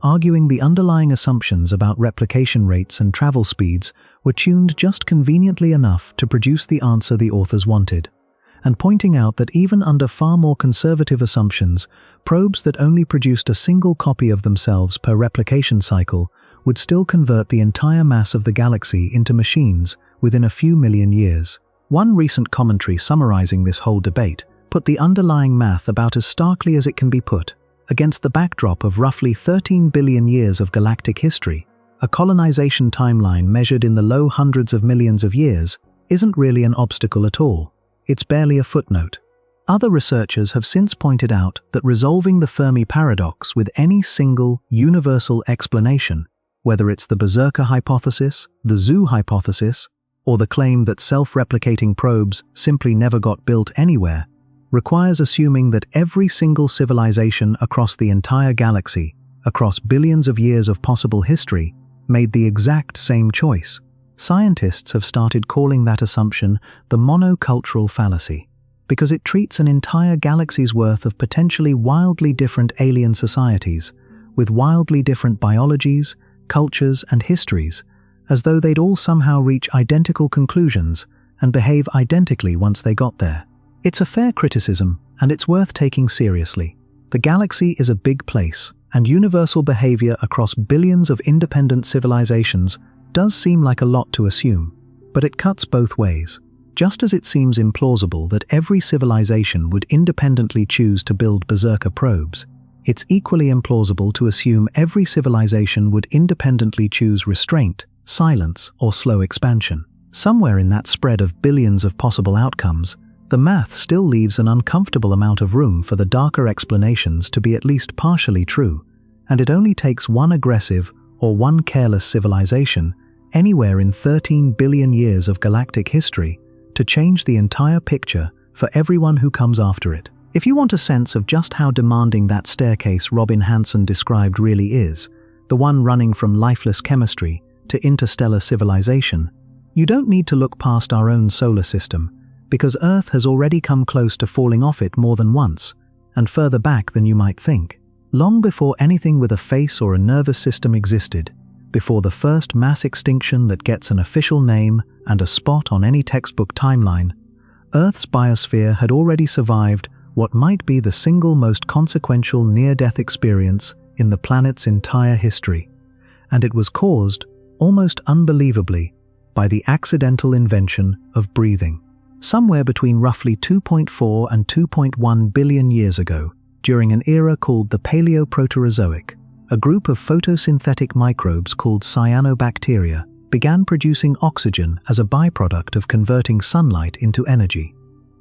arguing the underlying assumptions about replication rates and travel speeds were tuned just conveniently enough to produce the answer the authors wanted, and pointing out that even under far more conservative assumptions, probes that only produced a single copy of themselves per replication cycle would still convert the entire mass of the galaxy into machines within a few million years. One recent commentary summarizing this whole debate put the underlying math about as starkly as it can be put. Against the backdrop of roughly 13 billion years of galactic history, a colonization timeline measured in the low hundreds of millions of years isn't really an obstacle at all. It's barely a footnote. Other researchers have since pointed out that resolving the Fermi Paradox with any single, universal explanation, whether it's the Berserker hypothesis, the zoo hypothesis, or the claim that self-replicating probes simply never got built anywhere, requires assuming that every single civilization across the entire galaxy, across billions of years of possible history, made the exact same choice. Scientists have started calling that assumption the monocultural fallacy, because it treats an entire galaxy's worth of potentially wildly different alien societies, with wildly different biologies, cultures, and histories, as though they'd all somehow reach identical conclusions and behave identically once they got there. It's a fair criticism, and it's worth taking seriously. The galaxy is a big place, and universal behavior across billions of independent civilizations does seem like a lot to assume, but it cuts both ways. Just as it seems implausible that every civilization would independently choose to build Berserker probes, it's equally implausible to assume every civilization would independently choose restraint, silence, or slow expansion. Somewhere in that spread of billions of possible outcomes, the math still leaves an uncomfortable amount of room for the darker explanations to be at least partially true, and it only takes one aggressive or one careless civilization anywhere in 13 billion years of galactic history to change the entire picture for everyone who comes after it. If you want a sense of just how demanding that staircase Robin Hanson described really is, the one running from lifeless chemistry to interstellar civilization, you don't need to look past our own solar system, because Earth has already come close to falling off it more than once, and further back than you might think. Long before anything with a face or a nervous system existed, before the first mass extinction that gets an official name and a spot on any textbook timeline, Earth's biosphere had already survived what might be the single most consequential near-death experience in the planet's entire history, and it was caused, almost unbelievably, by the accidental invention of breathing. Somewhere between roughly 2.4 and 2.1 billion years ago, during an era called the Paleoproterozoic, a group of photosynthetic microbes called cyanobacteria began producing oxygen as a byproduct of converting sunlight into energy.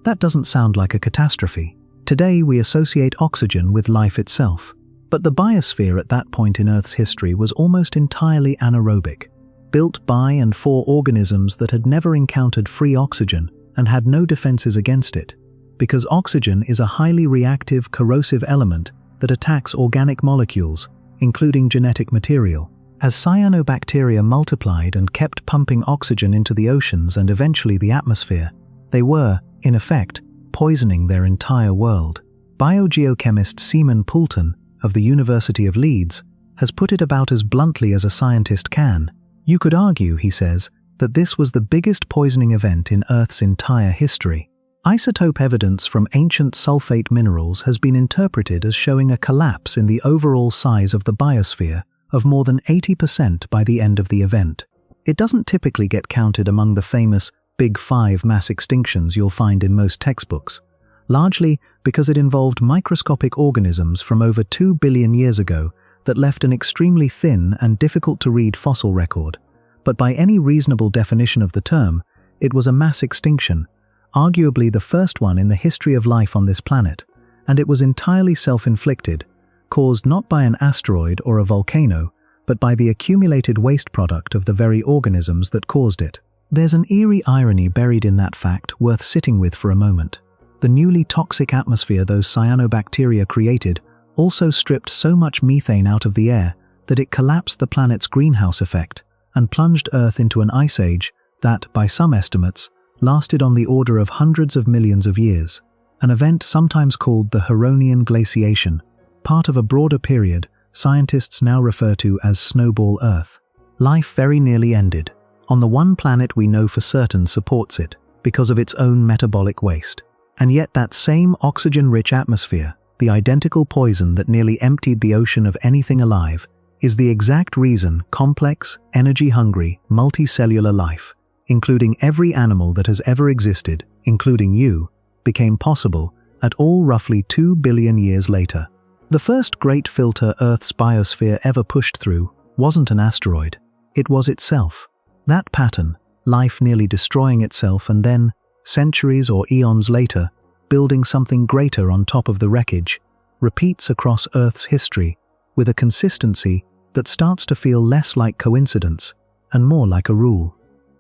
That doesn't sound like a catastrophe. Today we associate oxygen with life itself, but the biosphere at that point in Earth's history was almost entirely anaerobic, built by and for organisms that had never encountered free oxygen and had no defenses against it, because oxygen is a highly reactive, corrosive element that attacks organic molecules, including genetic material. As cyanobacteria multiplied and kept pumping oxygen into the oceans and eventually the atmosphere, they were, in effect, poisoning their entire world. Biogeochemist Seaman Poulton of the University of Leeds has put it about as bluntly as a scientist can. You could argue, he says, that this was the biggest poisoning event in Earth's entire history. Isotope evidence from ancient sulfate minerals has been interpreted as showing a collapse in the overall size of the biosphere of more than 80% by the end of the event. It doesn't typically get counted among the famous Big Five mass extinctions you'll find in most textbooks, largely because it involved microscopic organisms from over 2 billion years ago that left an extremely thin and difficult-to-read fossil record. But by any reasonable definition of the term, it was a mass extinction, arguably the first one in the history of life on this planet, and it was entirely self-inflicted, caused not by an asteroid or a volcano, but by the accumulated waste product of the very organisms that caused it. There's an eerie irony buried in that fact worth sitting with for a moment. The newly toxic atmosphere those cyanobacteria created also stripped so much methane out of the air that it collapsed the planet's greenhouse effect and plunged Earth into an ice age that, by some estimates, lasted on the order of hundreds of millions of years, an event sometimes called the Huronian glaciation, part of a broader period scientists now refer to as Snowball Earth. Life very nearly ended, on the one planet we know for certain supports it, because of its own metabolic waste. And yet that same oxygen-rich atmosphere, the identical poison that nearly emptied the ocean of anything alive, is the exact reason complex, energy-hungry, multicellular life, including every animal that has ever existed, including you, became possible at all roughly 2 billion years later. The first great filter Earth's biosphere ever pushed through wasn't an asteroid, it was itself. That pattern, life nearly destroying itself and then, centuries or eons later, building something greater on top of the wreckage, repeats across Earth's history with a consistency that starts to feel less like coincidence and more like a rule.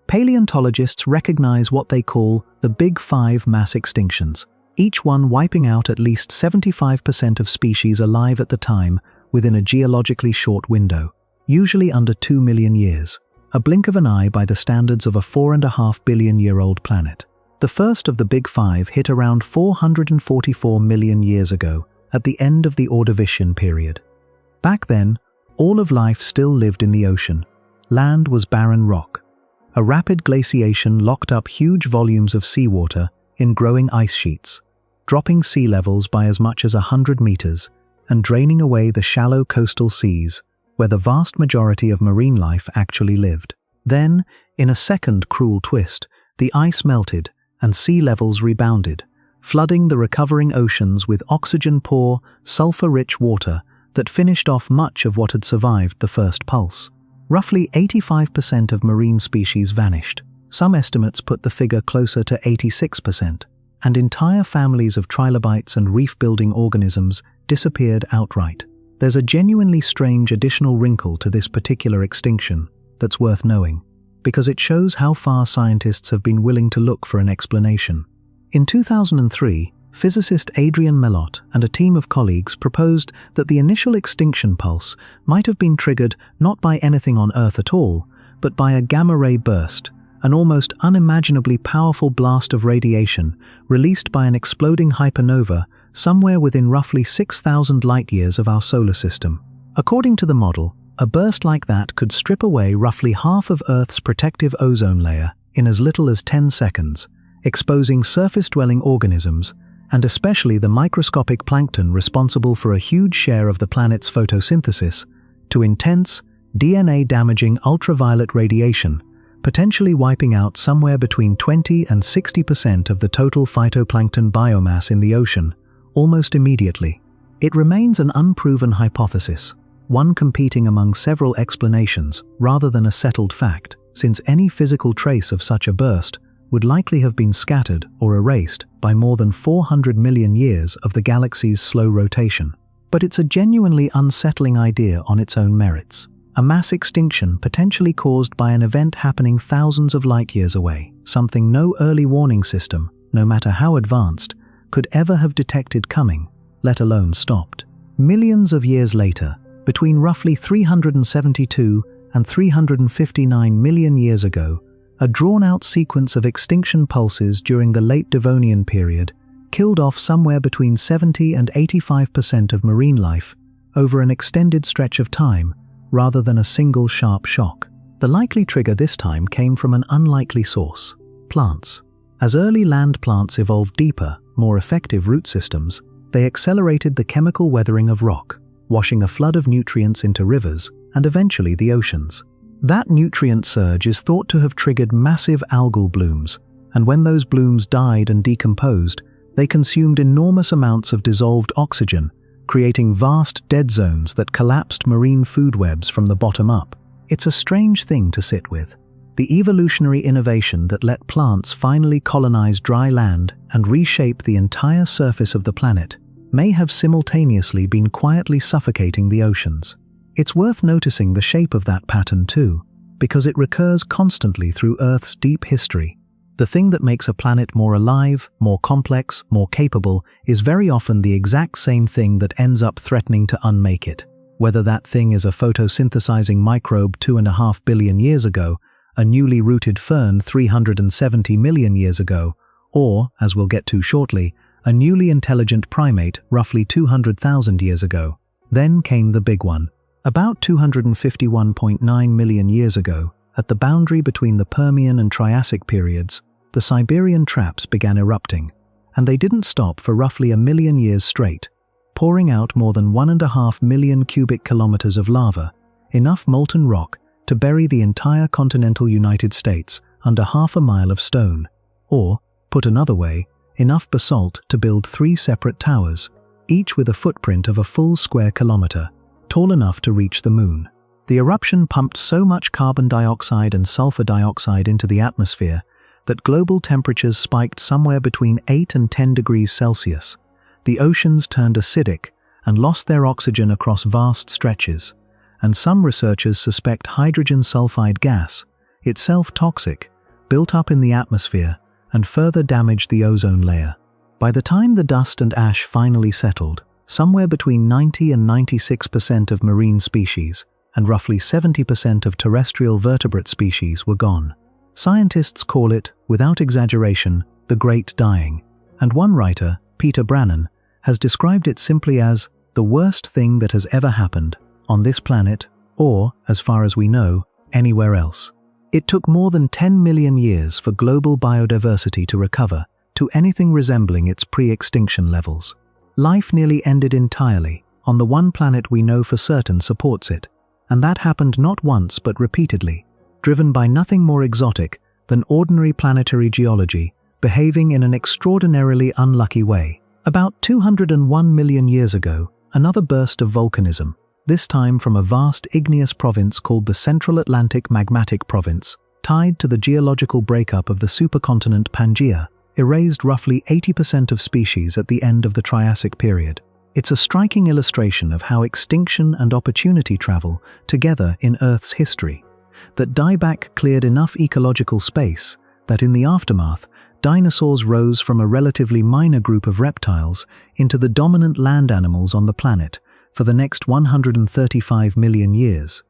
Paleontologists recognize what they call the Big Five mass extinctions, each one wiping out at least 75% of species alive at the time within a geologically short window, usually under 2 million years, a blink of an eye by the standards of a 4.5 billion-year-old planet. The first of the Big Five hit around 444 million years ago, at the end of the Ordovician period. Back then, all of life still lived in the ocean. Land was barren rock. A rapid glaciation locked up huge volumes of seawater in growing ice sheets, dropping sea levels by as much as 100 meters and draining away the shallow coastal seas where the vast majority of marine life actually lived. Then, in a second cruel twist, the ice melted and sea levels rebounded, flooding the recovering oceans with oxygen-poor, sulfur-rich water that finished off much of what had survived the first pulse. Roughly 85% of marine species vanished. Some estimates put the figure closer to 86%, and entire families of trilobites and reef-building organisms disappeared outright. There's a genuinely strange additional wrinkle to this particular extinction that's worth knowing, because it shows how far scientists have been willing to look for an explanation. In 2003, physicist Adrian Melott and a team of colleagues proposed that the initial extinction pulse might have been triggered not by anything on Earth at all, but by a gamma-ray burst, an almost unimaginably powerful blast of radiation released by an exploding hypernova somewhere within roughly 6,000 light-years of our solar system. According to the model, a burst like that could strip away roughly half of Earth's protective ozone layer in as little as 10 seconds, exposing surface-dwelling organisms, and especially the microscopic plankton responsible for a huge share of the planet's photosynthesis, to intense, DNA-damaging ultraviolet radiation, potentially wiping out somewhere between 20 and 60% of the total phytoplankton biomass in the ocean, almost immediately. It remains an unproven hypothesis, one competing among several explanations rather than a settled fact, since any physical trace of such a burst would likely have been scattered or erased by more than 400 million years of the galaxy's slow rotation. But it's a genuinely unsettling idea on its own merits. A mass extinction potentially caused by an event happening thousands of light-years away, something no early warning system, no matter how advanced, could ever have detected coming, let alone stopped. Millions of years later, between roughly 372 and 359 million years ago, a drawn-out sequence of extinction pulses during the late Devonian period killed off somewhere between 70 and 85% of marine life over an extended stretch of time, rather than a single sharp shock. The likely trigger this time came from an unlikely source: plants. As early land plants evolved deeper, more effective root systems, they accelerated the chemical weathering of rock, washing a flood of nutrients into rivers and eventually the oceans. That nutrient surge is thought to have triggered massive algal blooms, and when those blooms died and decomposed, they consumed enormous amounts of dissolved oxygen, creating vast dead zones that collapsed marine food webs from the bottom up. It's a strange thing to sit with. The evolutionary innovation that let plants finally colonize dry land and reshape the entire surface of the planet may have simultaneously been quietly suffocating the oceans. It's worth noticing the shape of that pattern too, because it recurs constantly through Earth's deep history. The thing that makes a planet more alive, more complex, more capable, is very often the exact same thing that ends up threatening to unmake it. Whether that thing is a photosynthesizing microbe 2.5 billion years ago, a newly rooted fern 370 million years ago, or, as we'll get to shortly, a newly intelligent primate roughly 200,000 years ago. Then came the big one. About 251.9 million years ago, at the boundary between the Permian and Triassic periods, the Siberian traps began erupting, and they didn't stop for roughly 1 million years straight, pouring out more than 1.5 million cubic kilometers of lava, enough molten rock to bury the entire continental United States under 1/2 mile of stone, or, put another way, enough basalt to build 3 separate towers, each with a footprint of a full square kilometer, tall enough to reach the moon. The eruption pumped so much carbon dioxide and sulfur dioxide into the atmosphere that global temperatures spiked somewhere between 8 and 10 degrees Celsius. The oceans turned acidic and lost their oxygen across vast stretches, and some researchers suspect hydrogen sulfide gas, itself toxic, built up in the atmosphere and further damaged the ozone layer. By the time the dust and ash finally settled, somewhere between 90 and 96% of marine species and roughly 70% of terrestrial vertebrate species were gone. Scientists call it, without exaggeration, the Great Dying, and one writer, Peter Brannan, has described it simply as the worst thing that has ever happened on this planet or, as far as we know, anywhere else. It took more than 10 million years for global biodiversity to recover to anything resembling its pre-extinction levels. Life nearly ended entirely on the one planet we know for certain supports it, and that happened not once but repeatedly, driven by nothing more exotic than ordinary planetary geology behaving in an extraordinarily unlucky way. About 201 million years ago, another burst of volcanism, this time from a vast igneous province called the Central Atlantic Magmatic Province, tied to the geological breakup of the supercontinent Pangaea, erased roughly 80% of species at the end of the Triassic period. It's a striking illustration of how extinction and opportunity travel together in Earth's history. That dieback cleared enough ecological space that in the aftermath, dinosaurs rose from a relatively minor group of reptiles into the dominant land animals on the planet for the next 135 million years,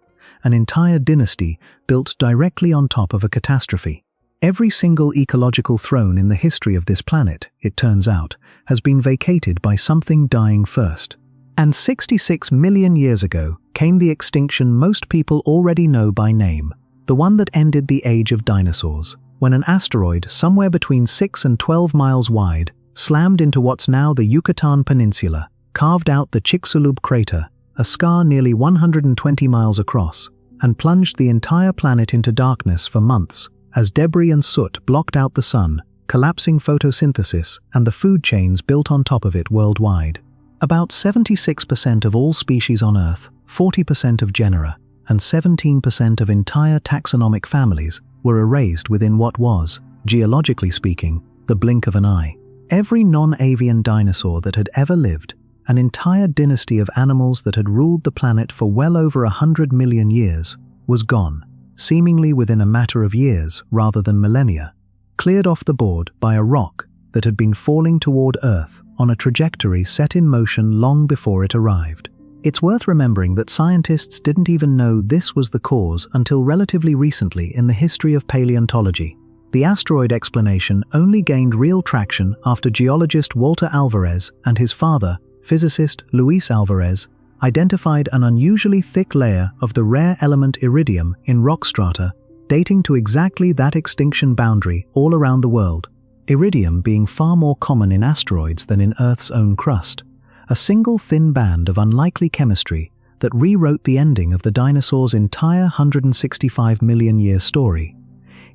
an entire dynasty built directly on top of a catastrophe. Every single ecological throne in the history of this planet, it turns out, has been vacated by something dying first. And 66 million years ago came the extinction most people already know by name, the one that ended the age of dinosaurs, when an asteroid somewhere between 6 and 12 miles wide slammed into what's now the Yucatan Peninsula, carved out the Chicxulub crater, a scar nearly 120 miles across, and plunged the entire planet into darkness for months, as debris and soot blocked out the sun, collapsing photosynthesis and the food chains built on top of it worldwide. About 76% of all species on Earth, 40% of genera, and 17% of entire taxonomic families were erased within what was, geologically speaking, the blink of an eye. Every non-avian dinosaur that had ever lived, an entire dynasty of animals that had ruled the planet for well over 100 million years, was gone, seemingly within a matter of years rather than millennia, cleared off the board by a rock that had been falling toward Earth on a trajectory set in motion long before it arrived. It's worth remembering that scientists didn't even know this was the cause until relatively recently in the history of paleontology. The asteroid explanation only gained real traction after geologist Walter Alvarez and his father, physicist Luis Alvarez, identified an unusually thick layer of the rare element iridium in rock strata dating to exactly that extinction boundary all around the world, iridium being far more common in asteroids than in Earth's own crust, a single thin band of unlikely chemistry that rewrote the ending of the dinosaurs' entire 165 million year story.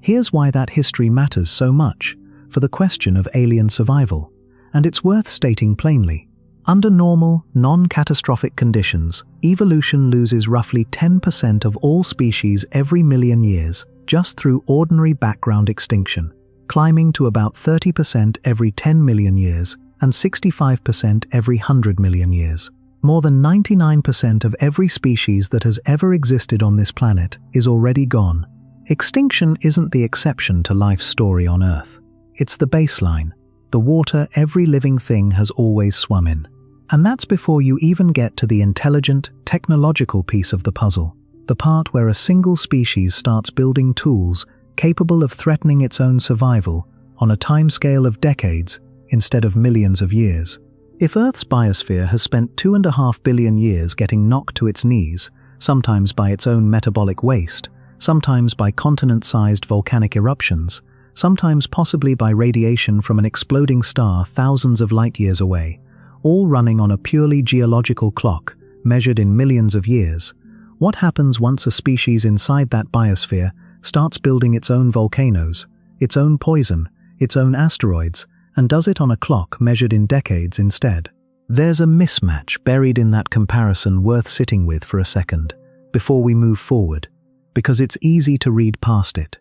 Here's why that history matters so much for the question of alien survival, and it's worth stating plainly. Under normal, non-catastrophic conditions, evolution loses roughly 10% of all species every million years just through ordinary background extinction, climbing to about 30% every 10 million years and 65% every 100 million years. More than 99% of every species that has ever existed on this planet is already gone. Extinction isn't the exception to life's story on Earth. It's the baseline, the water every living thing has always swum in. And that's before you even get to the intelligent, technological piece of the puzzle, the part where a single species starts building tools capable of threatening its own survival on a timescale of decades instead of millions of years. If Earth's biosphere has spent 2.5 billion years getting knocked to its knees, sometimes by its own metabolic waste, sometimes by continent-sized volcanic eruptions, sometimes possibly by radiation from an exploding star thousands of light-years away, all running on a purely geological clock measured in millions of years, what happens once a species inside that biosphere starts building its own volcanoes, its own poison, its own asteroids, and does it on a clock measured in decades instead? There's a mismatch buried in that comparison worth sitting with for a second before we move forward, because it's easy to read past it.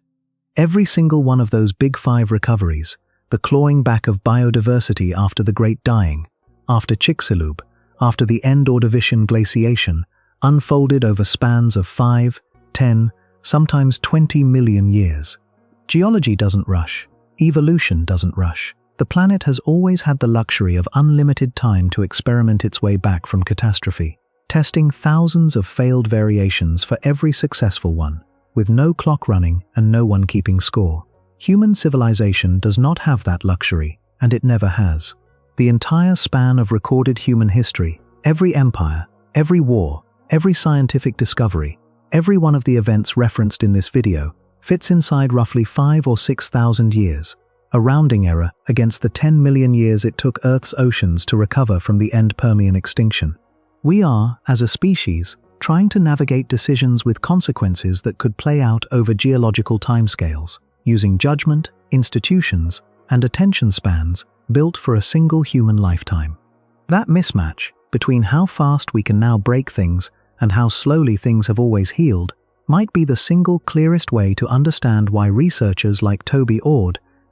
Every single one of those Big Five recoveries, the clawing back of biodiversity after the Great Dying, after Chicxulub, after the end Ordovician glaciation, unfolded over spans of 5, 10, sometimes 20 million years. Geology doesn't rush. Evolution doesn't rush. The planet has always had the luxury of unlimited time to experiment its way back from catastrophe, testing thousands of failed variations for every successful one, with no clock running and no one keeping score. Human civilization does not have that luxury, and it never has. The entire span of recorded human history, every empire, every war, every scientific discovery, every one of the events referenced in this video, fits inside roughly 5,000 or 6,000 years, a rounding error against the 10 million years it took Earth's oceans to recover from the end Permian extinction. We are, as a species, trying to navigate decisions with consequences that could play out over geological timescales, using judgment, institutions, and attention spans built for a single human lifetime. That mismatch between how fast we can now break things and how slowly things have always healed might be the single clearest way to understand why researchers like Toby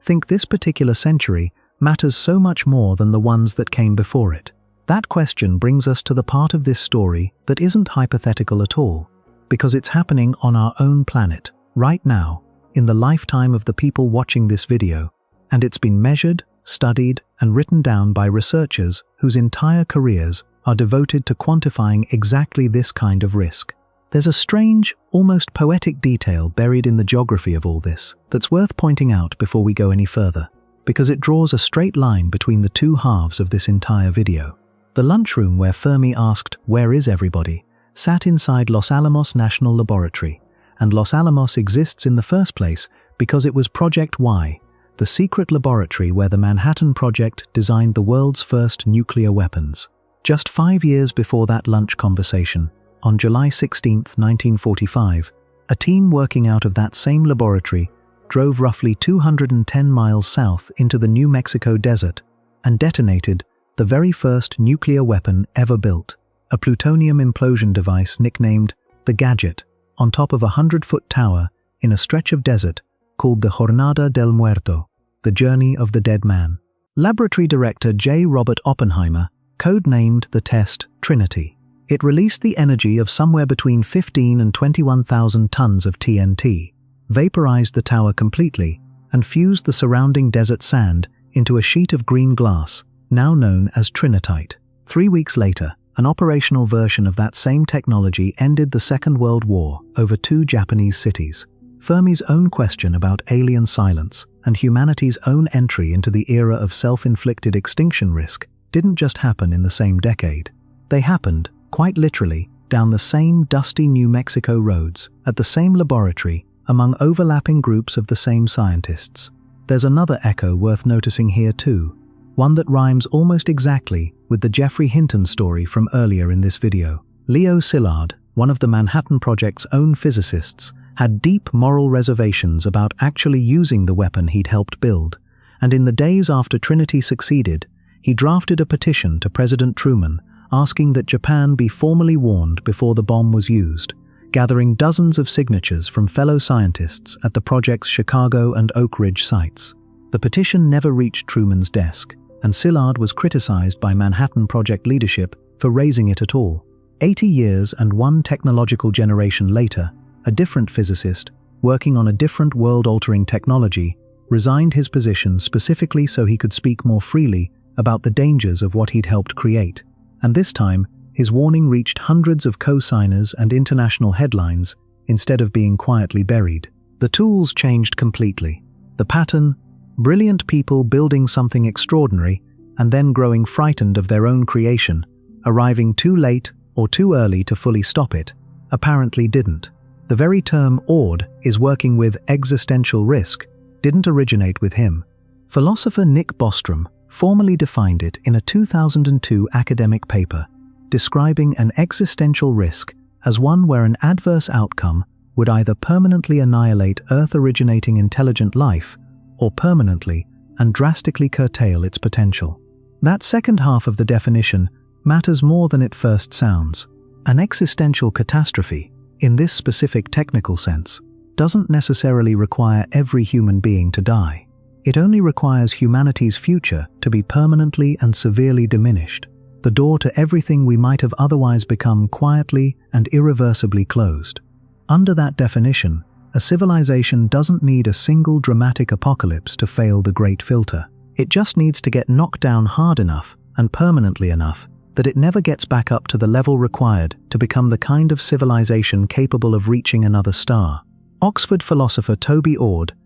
think this particular century matters so much more than the ones that came before it. That question brings us to the part of this story that isn't hypothetical at all, because it's happening on our own planet, right now, in the lifetime of the people watching this video, and it's been measured, studied, and written down by researchers whose entire careers are devoted to quantifying exactly this kind of risk. There's a strange, almost poetic detail buried in the geography of all this that's worth pointing out before we go any further, because it draws a straight line between the two halves of this entire video. The lunchroom where Fermi asked, "Where is everybody?" sat inside Los Alamos National Laboratory, and Los Alamos exists in the first place because it was Project Y, the secret laboratory where the Manhattan Project designed the world's first nuclear weapons. Just 5 years before that lunch conversation, on July 16, 1945, a team working out of that same laboratory drove roughly 210 miles south into the New Mexico desert and detonated the very first nuclear weapon ever built, a plutonium implosion device nicknamed the Gadget, on top of a 100-foot tower in a stretch of desert called the Jornada del Muerto, the Journey of the Dead Man. Laboratory Director J. Robert Oppenheimer codenamed the test Trinity. It released the energy of somewhere between 15 and 21,000 tons of TNT, vaporized the tower completely, and fused the surrounding desert sand into a sheet of green glass, now known as trinitite. 3 weeks later, an operational version of that same technology ended the Second World War over 2 Japanese cities. Fermi's own question about alien silence and humanity's own entry into the era of self-inflicted extinction risk didn't just happen in the same decade. They happened, quite literally, down the same dusty New Mexico roads, at the same laboratory, among overlapping groups of the same scientists. There's another echo worth noticing here too, one that rhymes almost exactly with the Geoffrey Hinton story from earlier in this video. Leo Szilard, one of the Manhattan Project's own physicists, had deep moral reservations about actually using the weapon he'd helped build, and in the days after Trinity succeeded, he drafted a petition to President Truman asking that Japan be formally warned before the bomb was used, gathering dozens of signatures from fellow scientists at the project's Chicago and Oak Ridge sites. The petition never reached Truman's desk, and Szilard was criticized by Manhattan Project leadership for raising it at all. 80 years and one technological generation later, a different physicist, working on a different world-altering technology, resigned his position specifically so he could speak more freely about the dangers of what he'd helped create. And this time, his warning reached hundreds of co-signers and international headlines instead of being quietly buried. The tools changed completely. The pattern, brilliant people building something extraordinary and then growing frightened of their own creation, arriving too late or too early to fully stop it, apparently didn't. The very term "awed" is working with existential risk didn't originate with him. Philosopher Nick Bostrom formally defined it in a 2002 academic paper, describing an existential risk as one where an adverse outcome would either permanently annihilate Earth-originating intelligent life or permanently and drastically curtail its potential. That second half of the definition matters more than it first sounds. An existential catastrophe, in this specific technical sense, doesn't necessarily require every human being to die. It only requires humanity's future to be permanently and severely diminished. The door to everything we might have otherwise become quietly and irreversibly closed. Under that definition, a civilization doesn't need a single dramatic apocalypse to fail the Great Filter. It just needs to get knocked down hard enough and permanently enough that it never gets back up to the level required to become the kind of civilization capable of reaching another star. Oxford philosopher Toby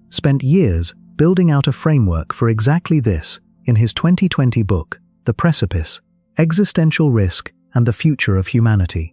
spent years building out a framework for exactly this in his 2020 book, The Precipice: Existential Risk and the Future of Humanity.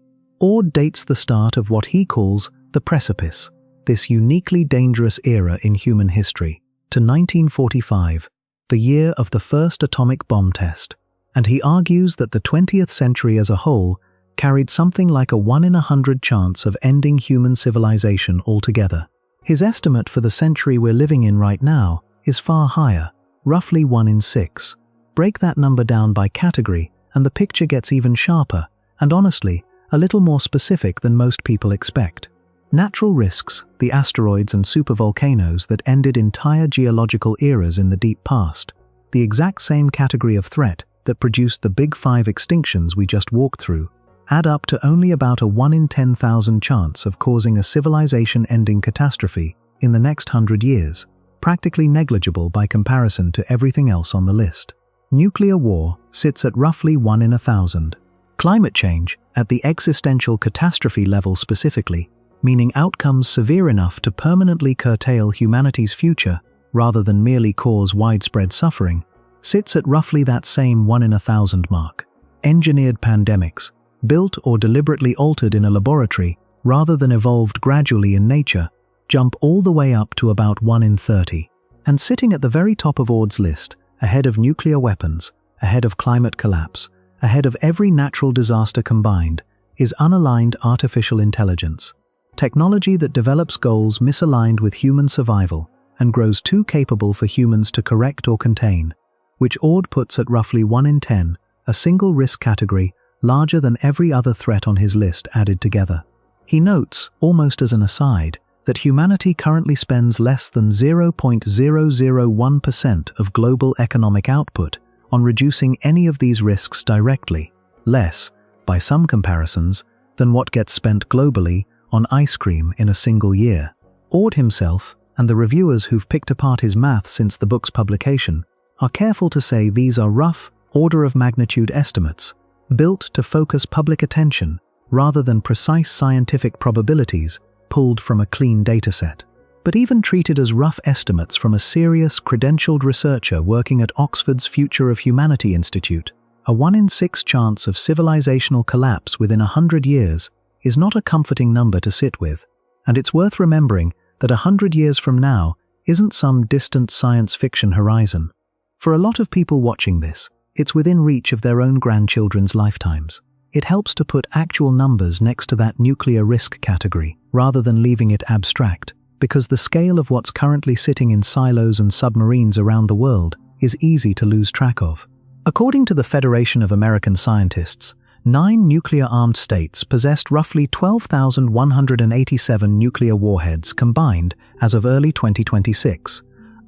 Dates the start of what he calls the precipice, this uniquely dangerous era in human history, to 1945, the year of the first atomic bomb test, and he argues that the 20th century as a whole carried something like a 1 in 100 chance of ending human civilization altogether. His estimate for the century we're living in right now is far higher, roughly 1 in 6. Break that number down by category and the picture gets even sharper, and honestly, a little more specific than most people expect. Natural risks, the asteroids and supervolcanoes that ended entire geological eras in the deep past, the exact same category of threat that produced the big 5 extinctions we just walked through, add up to only about a 1 in 10,000 chance of causing a civilization-ending catastrophe in the next 100 years, practically negligible by comparison to everything else on the list. Nuclear war sits at roughly 1 in 1,000. Climate change, at the existential catastrophe level specifically, meaning outcomes severe enough to permanently curtail humanity's future rather than merely cause widespread suffering, sits at roughly that same 1 in 1,000 mark. Engineered pandemics, built or deliberately altered in a laboratory rather than evolved gradually in nature, jump all the way up to about 1 in 30. And sitting at the very top of Ord's list, ahead of nuclear weapons, ahead of climate collapse, ahead of every natural disaster combined, is unaligned artificial intelligence. Technology that develops goals misaligned with human survival and grows too capable for humans to correct or contain, which Ord puts at roughly 1 in 10, a single risk category larger than every other threat on his list added together. He notes, almost as an aside, that humanity currently spends less than 0.001% of global economic output on reducing any of these risks directly, less, by some comparisons, than what gets spent globally on ice cream in a single year. Ord himself, and the reviewers who've picked apart his math since the book's publication, are careful to say these are rough, order-of-magnitude estimates, built to focus public attention rather than precise scientific probabilities pulled from a clean dataset. But even treated as rough estimates from a serious, credentialed researcher working at Oxford's Future of Humanity Institute, a 1 in 6 chance of civilizational collapse within 100 years is not a comforting number to sit with, and it's worth remembering that 100 years from now isn't some distant science fiction horizon. For a lot of people watching this, it's within reach of their own grandchildren's lifetimes. It helps to put actual numbers next to that nuclear risk category, rather than leaving it abstract, because the scale of what's currently sitting in silos and submarines around the world is easy to lose track of. According to the Federation of American Scientists, 9 nuclear-armed states possessed roughly 12,187 nuclear warheads combined as of early 2026,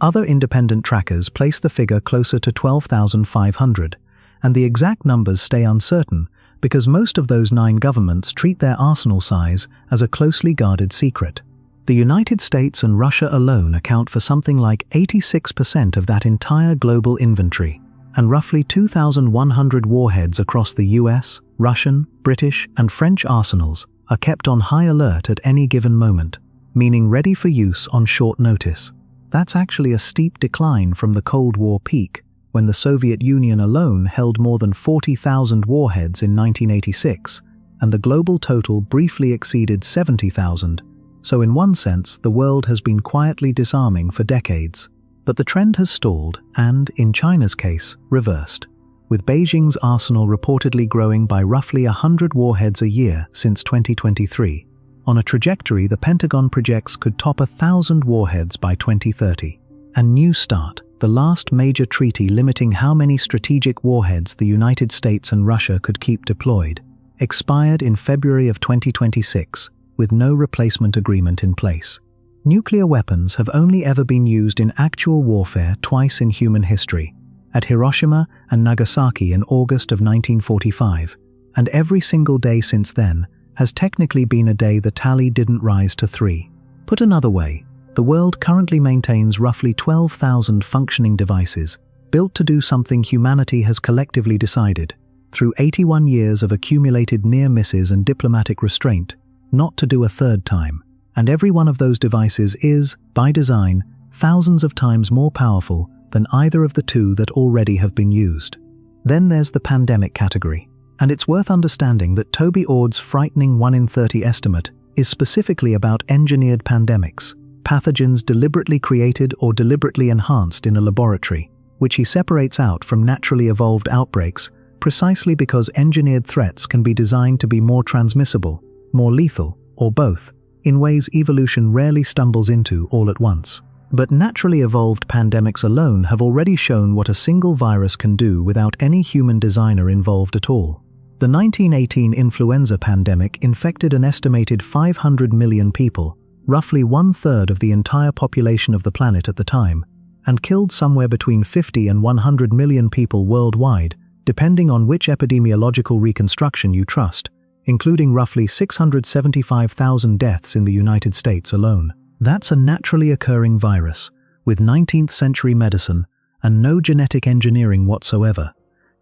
Other independent trackers place the figure closer to 12,500, and the exact numbers stay uncertain because most of those 9 governments treat their arsenal size as a closely guarded secret. The United States and Russia alone account for something like 86% of that entire global inventory, and roughly 2,100 warheads across the US, Russian, British, and French arsenals are kept on high alert at any given moment, meaning ready for use on short notice. That's actually a steep decline from the Cold War peak, when the Soviet Union alone held more than 40,000 warheads in 1986, and the global total briefly exceeded 70,000. So in one sense, the world has been quietly disarming for decades. But the trend has stalled and, in China's case, reversed, with Beijing's arsenal reportedly growing by roughly 100 warheads a year since 2023. On a trajectory the Pentagon projects could top 1,000 warheads by 2030. And New START, the last major treaty limiting how many strategic warheads the United States and Russia could keep deployed, expired in February of 2026, with no replacement agreement in place. Nuclear weapons have only ever been used in actual warfare twice in human history, at Hiroshima and Nagasaki in August of 1945, and every single day since then has technically been a day the tally didn't rise to 3. Put another way, the world currently maintains roughly 12,000 functioning devices, built to do something humanity has collectively decided, through 81 years of accumulated near misses and diplomatic restraint, not to do a third time. And every one of those devices is, by design, thousands of times more powerful than either of the 2 that already have been used. Then there's the pandemic category. And it's worth understanding that Toby Ord's frightening 1 in 30 estimate is specifically about engineered pandemics, pathogens deliberately created or deliberately enhanced in a laboratory, which he separates out from naturally evolved outbreaks precisely because engineered threats can be designed to be more transmissible, more lethal, or both, in ways evolution rarely stumbles into all at once. But naturally evolved pandemics alone have already shown what a single virus can do without any human designer involved at all. The 1918 influenza pandemic infected an estimated 500 million people, roughly 1/3 of the entire population of the planet at the time, and killed somewhere between 50 and 100 million people worldwide, depending on which epidemiological reconstruction you trust, including roughly 675,000 deaths in the United States alone. That's a naturally occurring virus, with 19th century medicine and no genetic engineering whatsoever,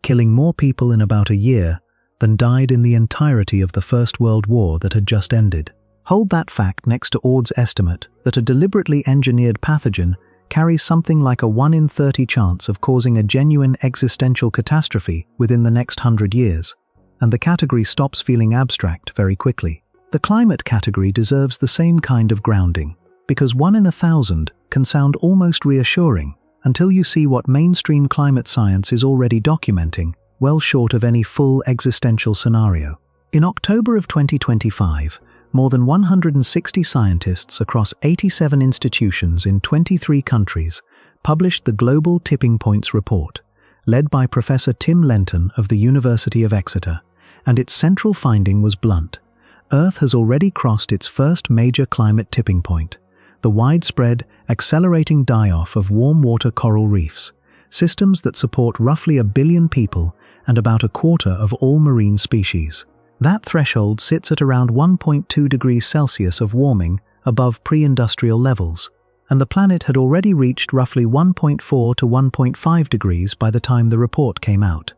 killing more people in about a year than died in the entirety of the First World War that had just ended. Hold that fact next to Ord's estimate that a deliberately engineered pathogen carries something like a 1 in 30 chance of causing a genuine existential catastrophe within the next 100 years, and the category stops feeling abstract very quickly. The climate category deserves the same kind of grounding, because 1 in 1,000 can sound almost reassuring until you see what mainstream climate science is already documenting, well short of any full existential scenario. In October of 2025, more than 160 scientists across 87 institutions in 23 countries published the Global Tipping Points report, led by Professor Tim Lenton of the University of Exeter, and its central finding was blunt. Earth has already crossed its first major climate tipping point, the widespread, accelerating die-off of warm water coral reefs, systems that support roughly 1 billion people and about 1/4 of all marine species. That threshold sits at around 1.2 degrees Celsius of warming above pre-industrial levels, and the planet had already reached roughly 1.4 to 1.5 degrees by the time the report came out.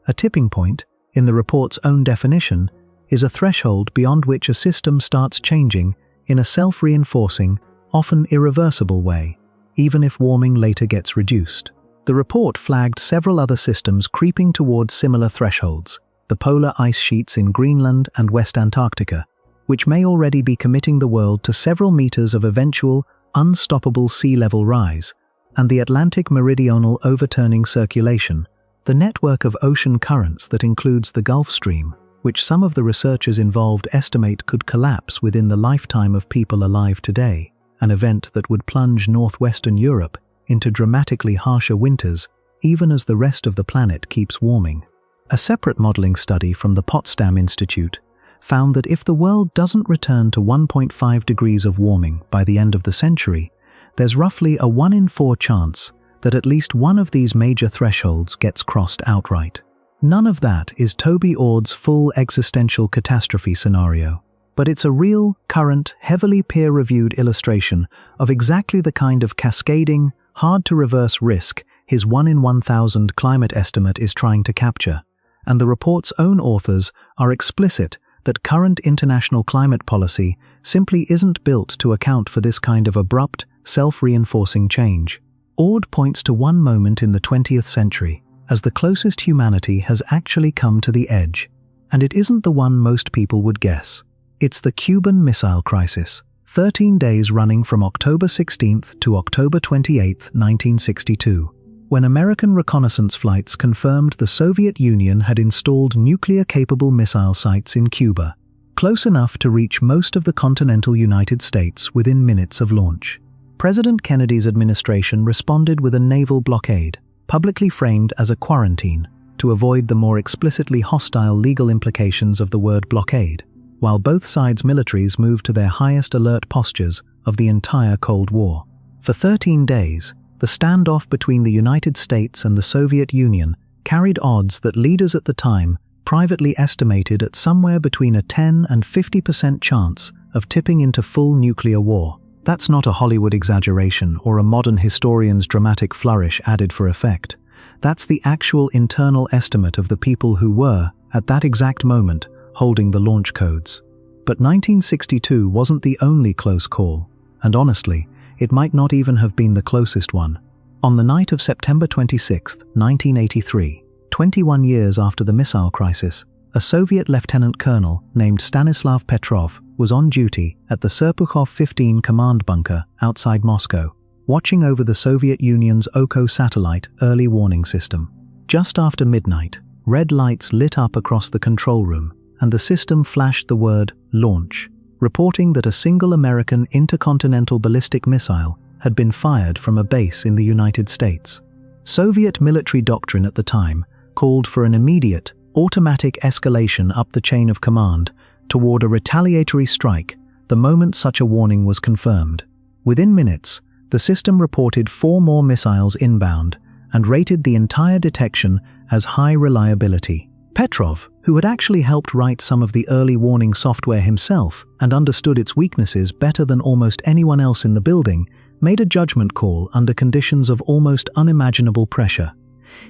A tipping point, in the report's own definition, is a threshold beyond which a system starts changing in a self-reinforcing, often irreversible way, even if warming later gets reduced. The report flagged several other systems creeping towards similar thresholds, the polar ice sheets in Greenland and West Antarctica, which may already be committing the world to several meters of eventual, unstoppable sea level rise, and the Atlantic meridional overturning circulation, the network of ocean currents that includes the Gulf Stream, which some of the researchers involved estimate could collapse within the lifetime of people alive today, an event that would plunge northwestern Europe into dramatically harsher winters, even as the rest of the planet keeps warming. A separate modeling study from the Potsdam Institute found that if the world doesn't return to 1.5 degrees of warming by the end of the century, there's roughly a 1 in 4 chance that at least one of these major thresholds gets crossed outright. None of that is Toby Ord's full existential catastrophe scenario, but it's a real, current, heavily peer-reviewed illustration of exactly the kind of cascading, hard-to-reverse risk his 1 in 1,000 climate estimate is trying to capture, and the report's own authors are explicit that current international climate policy simply isn't built to account for this kind of abrupt, self-reinforcing change. Ord points to one moment in the 20th century as the closest humanity has actually come to the edge, and it isn't the one most people would guess. It's the Cuban Missile Crisis, 13 days running from October 16th to October 28th, 1962, when American reconnaissance flights confirmed the Soviet Union had installed nuclear-capable missile sites in Cuba, close enough to reach most of the continental United States within minutes of launch. President Kennedy's administration responded with a naval blockade, publicly framed as a quarantine, to avoid the more explicitly hostile legal implications of the word blockade, while both sides' militaries moved to their highest alert postures of the entire Cold War. For 13 days, the standoff between the United States and the Soviet Union carried odds that leaders at the time privately estimated at somewhere between a 10 and 50% chance of tipping into full nuclear war. That's not a Hollywood exaggeration or a modern historian's dramatic flourish added for effect. That's the actual internal estimate of the people who were, at that exact moment, holding the launch codes. But 1962 wasn't the only close call, and honestly, it might not even have been the closest one. On the night of September 26, 1983, 21 years after the missile crisis, a Soviet lieutenant colonel named Stanislav Petrov was on duty at the Serpukhov 15 command bunker outside Moscow, watching over the Soviet Union's Oko satellite early warning system. Just after midnight, red lights lit up across the control room, and the system flashed the word launch, reporting that a single American intercontinental ballistic missile had been fired from a base in the United States. Soviet military doctrine at the time called for an immediate, automatic escalation up the chain of command toward a retaliatory strike the moment such a warning was confirmed. Within minutes, the system reported 4 more missiles inbound and rated the entire detection as high reliability. Petrov, who had actually helped write some of the early warning software himself and understood its weaknesses better than almost anyone else in the building, made a judgment call under conditions of almost unimaginable pressure.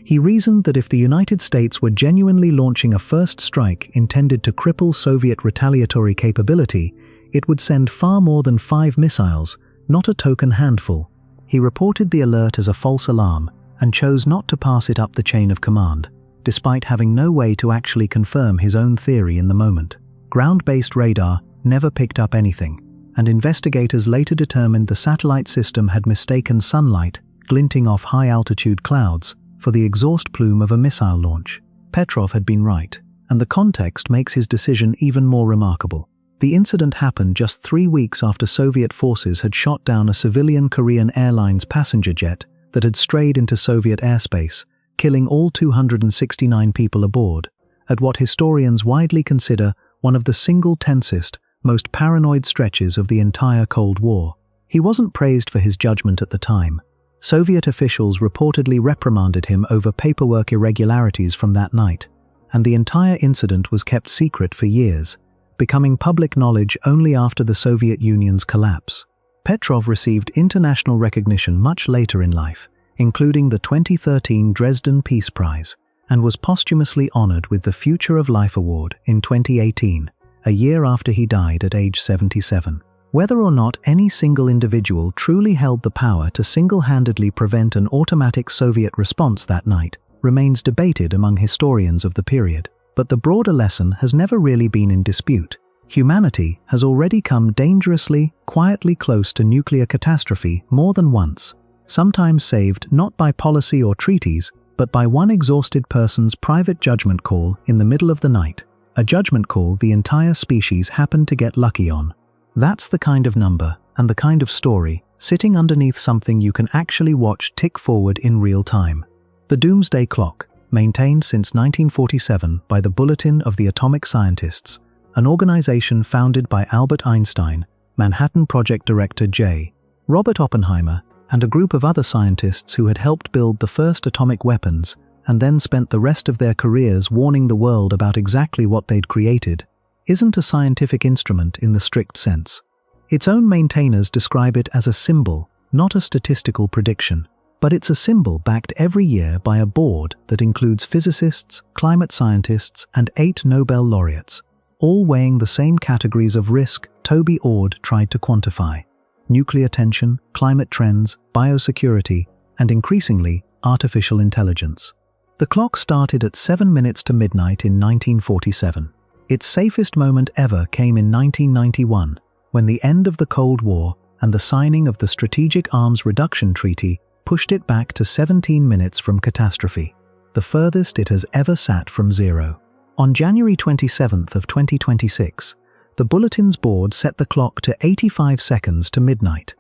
He reasoned that if the United States were genuinely launching a first strike intended to cripple Soviet retaliatory capability, it would send far more than 5 missiles, not a token handful. He reported the alert as a false alarm and chose not to pass it up the chain of command, despite having no way to actually confirm his own theory in the moment. Ground-based radar never picked up anything, and investigators later determined the satellite system had mistaken sunlight, glinting off high-altitude clouds, for the exhaust plume of a missile launch. Petrov had been right, and the context makes his decision even more remarkable. The incident happened just 3 weeks after Soviet forces had shot down a civilian Korean Airlines passenger jet that had strayed into Soviet airspace, killing all 269 people aboard, at what historians widely consider one of the single tensest, most paranoid stretches of the entire Cold War. He wasn't praised for his judgment at the time. Soviet officials reportedly reprimanded him over paperwork irregularities from that night, and the entire incident was kept secret for years, becoming public knowledge only after the Soviet Union's collapse. Petrov received international recognition much later in life, including the 2013 Dresden Peace Prize, and was posthumously honored with the Future of Life Award in 2018, a year after he died at age 77. Whether or not any single individual truly held the power to single-handedly prevent an automatic Soviet response that night remains debated among historians of the period, but the broader lesson has never really been in dispute. Humanity has already come dangerously, quietly close to nuclear catastrophe more than once, sometimes saved not by policy or treaties, but by one exhausted person's private judgment call in the middle of the night, a judgment call the entire species happened to get lucky on. That's the kind of number and the kind of story sitting underneath something you can actually watch tick forward in real time. The Doomsday Clock, maintained since 1947 by the Bulletin of the Atomic Scientists, an organization founded by Albert Einstein, Manhattan Project Director J. Robert Oppenheimer and a group of other scientists who had helped build the first atomic weapons and then spent the rest of their careers warning the world about exactly what they'd created, isn't a scientific instrument in the strict sense. Its own maintainers describe it as a symbol, not a statistical prediction. But it's a symbol backed every year by a board that includes physicists, climate scientists, and 8 Nobel laureates, all weighing the same categories of risk Toby tried to quantify: nuclear tension, climate trends, biosecurity, and increasingly, artificial intelligence. The clock started at 7 minutes to midnight in 1947. Its safest moment ever came in 1991, when the end of the Cold War and the signing of the Strategic Arms Reduction Treaty pushed it back to 17 minutes from catastrophe, the furthest it has ever sat from zero. On January 27th of 2026, the Bulletin's board set the clock to 85 seconds to midnight,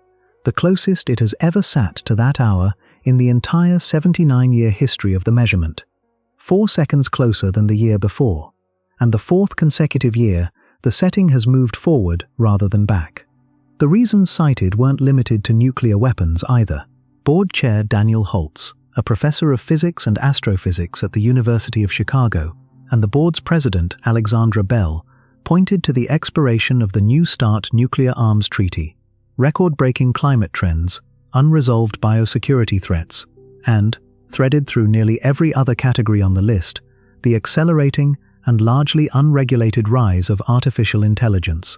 the closest it has ever sat to that hour in the entire 79-year history of the measurement, 4 seconds closer than the year before, and the 4th consecutive year the setting has moved forward rather than back. The reasons cited weren't limited to nuclear weapons either. Board Chair Daniel Holtz, a professor of physics and astrophysics at the University of Chicago, and the board's president, Alexandra Bell, pointed to the expiration of the New START nuclear arms treaty, record-breaking climate trends, unresolved biosecurity threats, and, threaded through nearly every other category on the list, the accelerating and largely unregulated rise of artificial intelligence.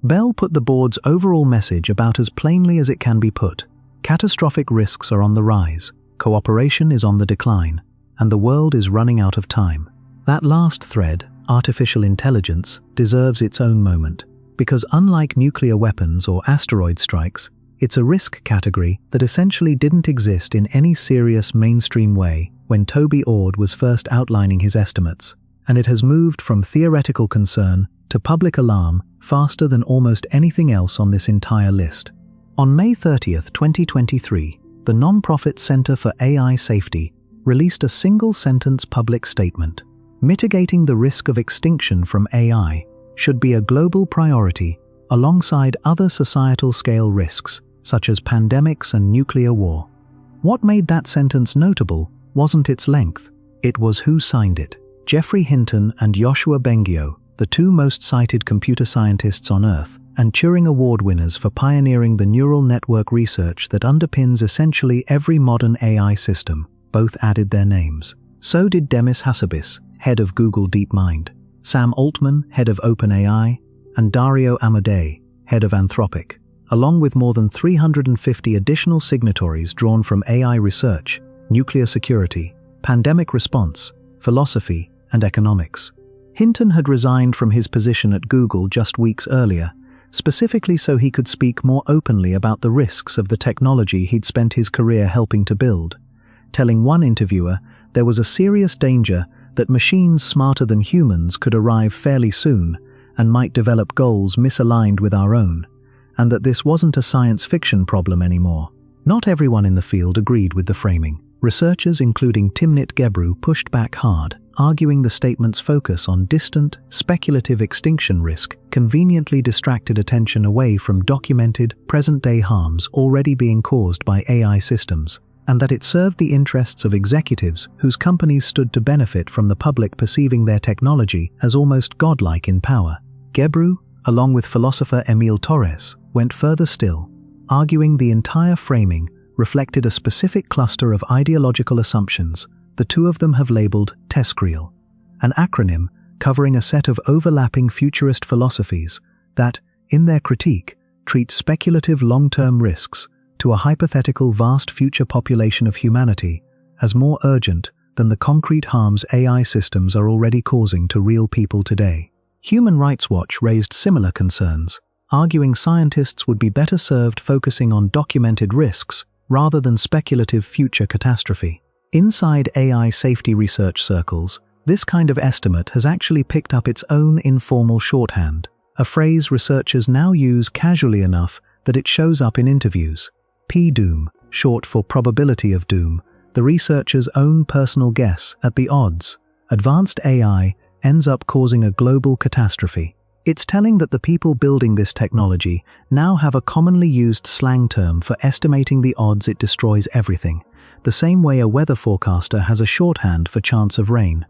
Bell put the board's overall message about as plainly as it can be put. Catastrophic risks are on the rise, cooperation is on the decline, and the world is running out of time. That last thread, artificial intelligence, deserves its own moment, because unlike nuclear weapons or asteroid strikes, it's a risk category that essentially didn't exist in any serious mainstream way when Toby was first outlining his estimates, and it has moved from theoretical concern to public alarm faster than almost anything else on this entire list. On May 30th, 2023, the non-profit Center for AI Safety released a single-sentence public statement. Mitigating the risk of extinction from AI should be a global priority alongside other societal-scale risks, such as pandemics and nuclear war. What made that sentence notable wasn't its length, it was who signed it. Geoffrey Hinton and Yoshua Bengio, the 2 most cited computer scientists on Earth, and Turing Award winners for pioneering the neural network research that underpins essentially every modern AI system, both added their names. So did Demis Hassabis, head of Google DeepMind, Sam Altman, head of OpenAI, and Dario Amodei, head of Anthropic, along with more than 350 additional signatories drawn from AI research, nuclear security, pandemic response, philosophy, and economics. Hinton had resigned from his position at Google just weeks earlier, specifically so he could speak more openly about the risks of the technology he'd spent his career helping to build, telling one interviewer there was a serious danger that machines smarter than humans could arrive fairly soon and might develop goals misaligned with our own, and that this wasn't a science fiction problem anymore. Not everyone in the field agreed with the framing. Researchers including Timnit Gebru pushed back hard, arguing the statement's focus on distant, speculative extinction risk conveniently distracted attention away from documented, present-day harms already being caused by AI systems, and that it served the interests of executives whose companies stood to benefit from the public perceiving their technology as almost godlike in power. Gebru, along with philosopher Emil Torres, went further still, arguing the entire framing reflected a specific cluster of ideological assumptions the 2 of them have labeled TESCREAL, an acronym covering a set of overlapping futurist philosophies that, in their critique, treat speculative long-term risks to a hypothetical vast future population of humanity as more urgent than the concrete harms AI systems are already causing to real people today. Human Rights Watch raised similar concerns, arguing scientists would be better served focusing on documented risks rather than speculative future catastrophe. Inside AI safety research circles, this kind of estimate has actually picked up its own informal shorthand, a phrase researchers now use casually enough that it shows up in interviews. PDoom, short for probability of doom, the researcher's own personal guess at the odds advanced AI ends up causing a global catastrophe. It's telling that the people building this technology now have a commonly used slang term for estimating the odds it destroys everything, the same way a weather forecaster has a shorthand for chance of rain.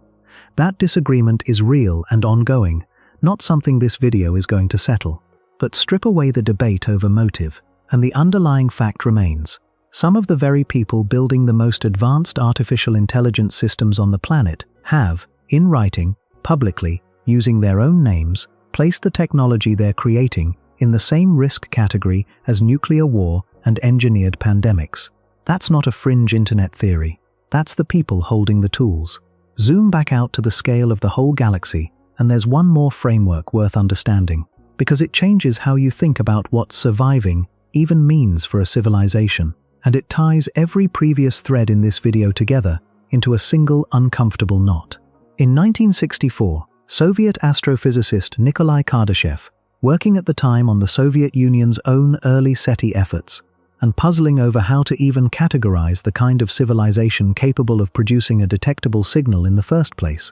That disagreement is real and ongoing, not something this video is going to settle. But strip away the debate over motive, and the underlying fact remains. Some of the very people building the most advanced artificial intelligence systems on the planet have, in writing, publicly, using their own names, placed the technology they're creating in the same risk category as nuclear war and engineered pandemics. That's not a fringe internet theory. That's the people holding the tools. Zoom back out to the scale of the whole galaxy, and there's one more framework worth understanding, because it changes how you think about what surviving even means for a civilization, and it ties every previous thread in this video together into a single uncomfortable knot. In 1964, Soviet astrophysicist Nikolai Kardashev, working at the time on the Soviet Union's own early SETI efforts, and puzzling over how to even categorize the kind of civilization capable of producing a detectable signal in the first place,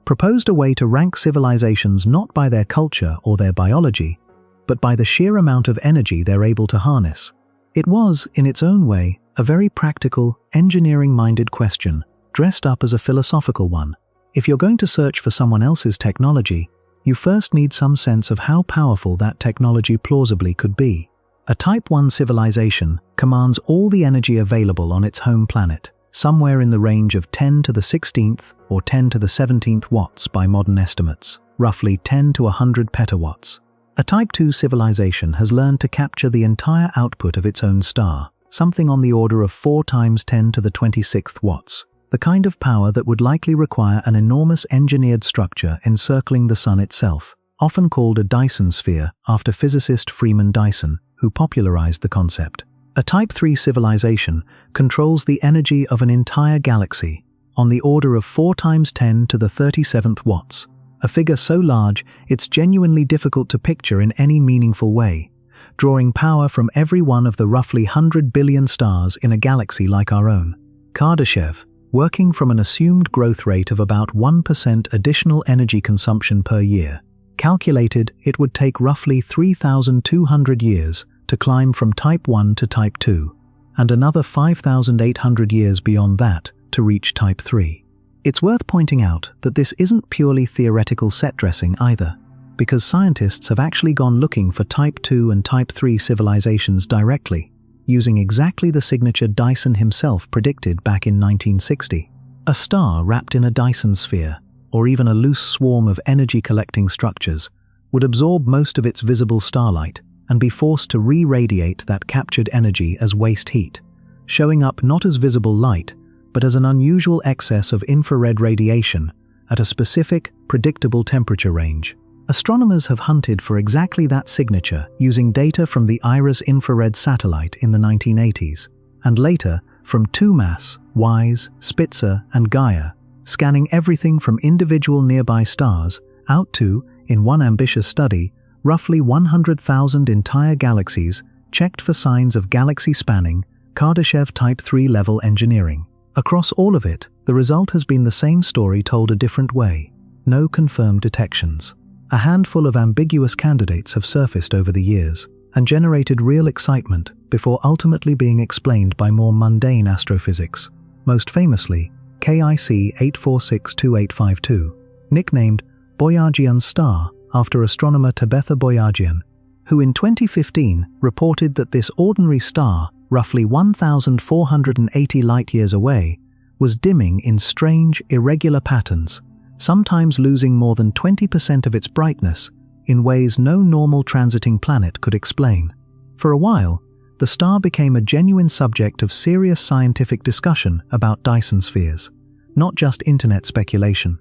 proposed a way to rank civilizations not by their culture or their biology, but by the sheer amount of energy they're able to harness. It was, in its own way, a very practical, engineering-minded question, dressed up as a philosophical one. If you're going to search for someone else's technology, you first need some sense of how powerful that technology plausibly could be. A Type 1 civilization commands all the energy available on its home planet, somewhere in the range of 10 to the 16th or 10 to the 17th watts by modern estimates, roughly 10 to 100 petawatts. A Type 2 civilization has learned to capture the entire output of its own star, something on the order of 4 times 10 to the 26th watts, the kind of power that would likely require an enormous engineered structure encircling the Sun itself, often called a Dyson sphere after physicist Freeman Dyson, who popularized the concept. A Type 3 civilization controls the energy of an entire galaxy, on the order of 4 times 10 to the 37th watts, a figure so large it's genuinely difficult to picture in any meaningful way, drawing power from every one of the roughly 100 billion stars in a galaxy like our own. Kardashev, working from an assumed growth rate of about 1% additional energy consumption per year, calculated it would take roughly 3,200 years to climb from Type 1 to Type 2, and another 5,800 years beyond that to reach Type 3. It's worth pointing out that this isn't purely theoretical set dressing either, because scientists have actually gone looking for Type 2 and Type 3 civilizations directly, using exactly the signature Dyson himself predicted back in 1960. A star wrapped in a Dyson sphere, or even a loose swarm of energy-collecting structures, would absorb most of its visible starlight and be forced to re-radiate that captured energy as waste heat, showing up not as visible light, but as an unusual excess of infrared radiation at a specific, predictable temperature range. Astronomers have hunted for exactly that signature using data from the IRIS infrared satellite in the 1980s, and later from TUMAS, WISE, Spitzer, and Gaia, scanning everything from individual nearby stars out to, in one ambitious study, roughly 100,000 entire galaxies checked for signs of galaxy-spanning, Kardashev Type 3 level engineering. Across all of it, the result has been the same story told a different way. No confirmed detections. A handful of ambiguous candidates have surfaced over the years and generated real excitement before ultimately being explained by more mundane astrophysics. Most famously, KIC 8462852, nicknamed Boyajian star after astronomer Tabetha Boyajian, who in 2015 reported that this ordinary star, roughly 1,480 light-years away, was dimming in strange, irregular patterns, sometimes losing more than 20% of its brightness in ways no normal transiting planet could explain. For a while, the star became a genuine subject of serious scientific discussion about Dyson spheres, not just internet speculation.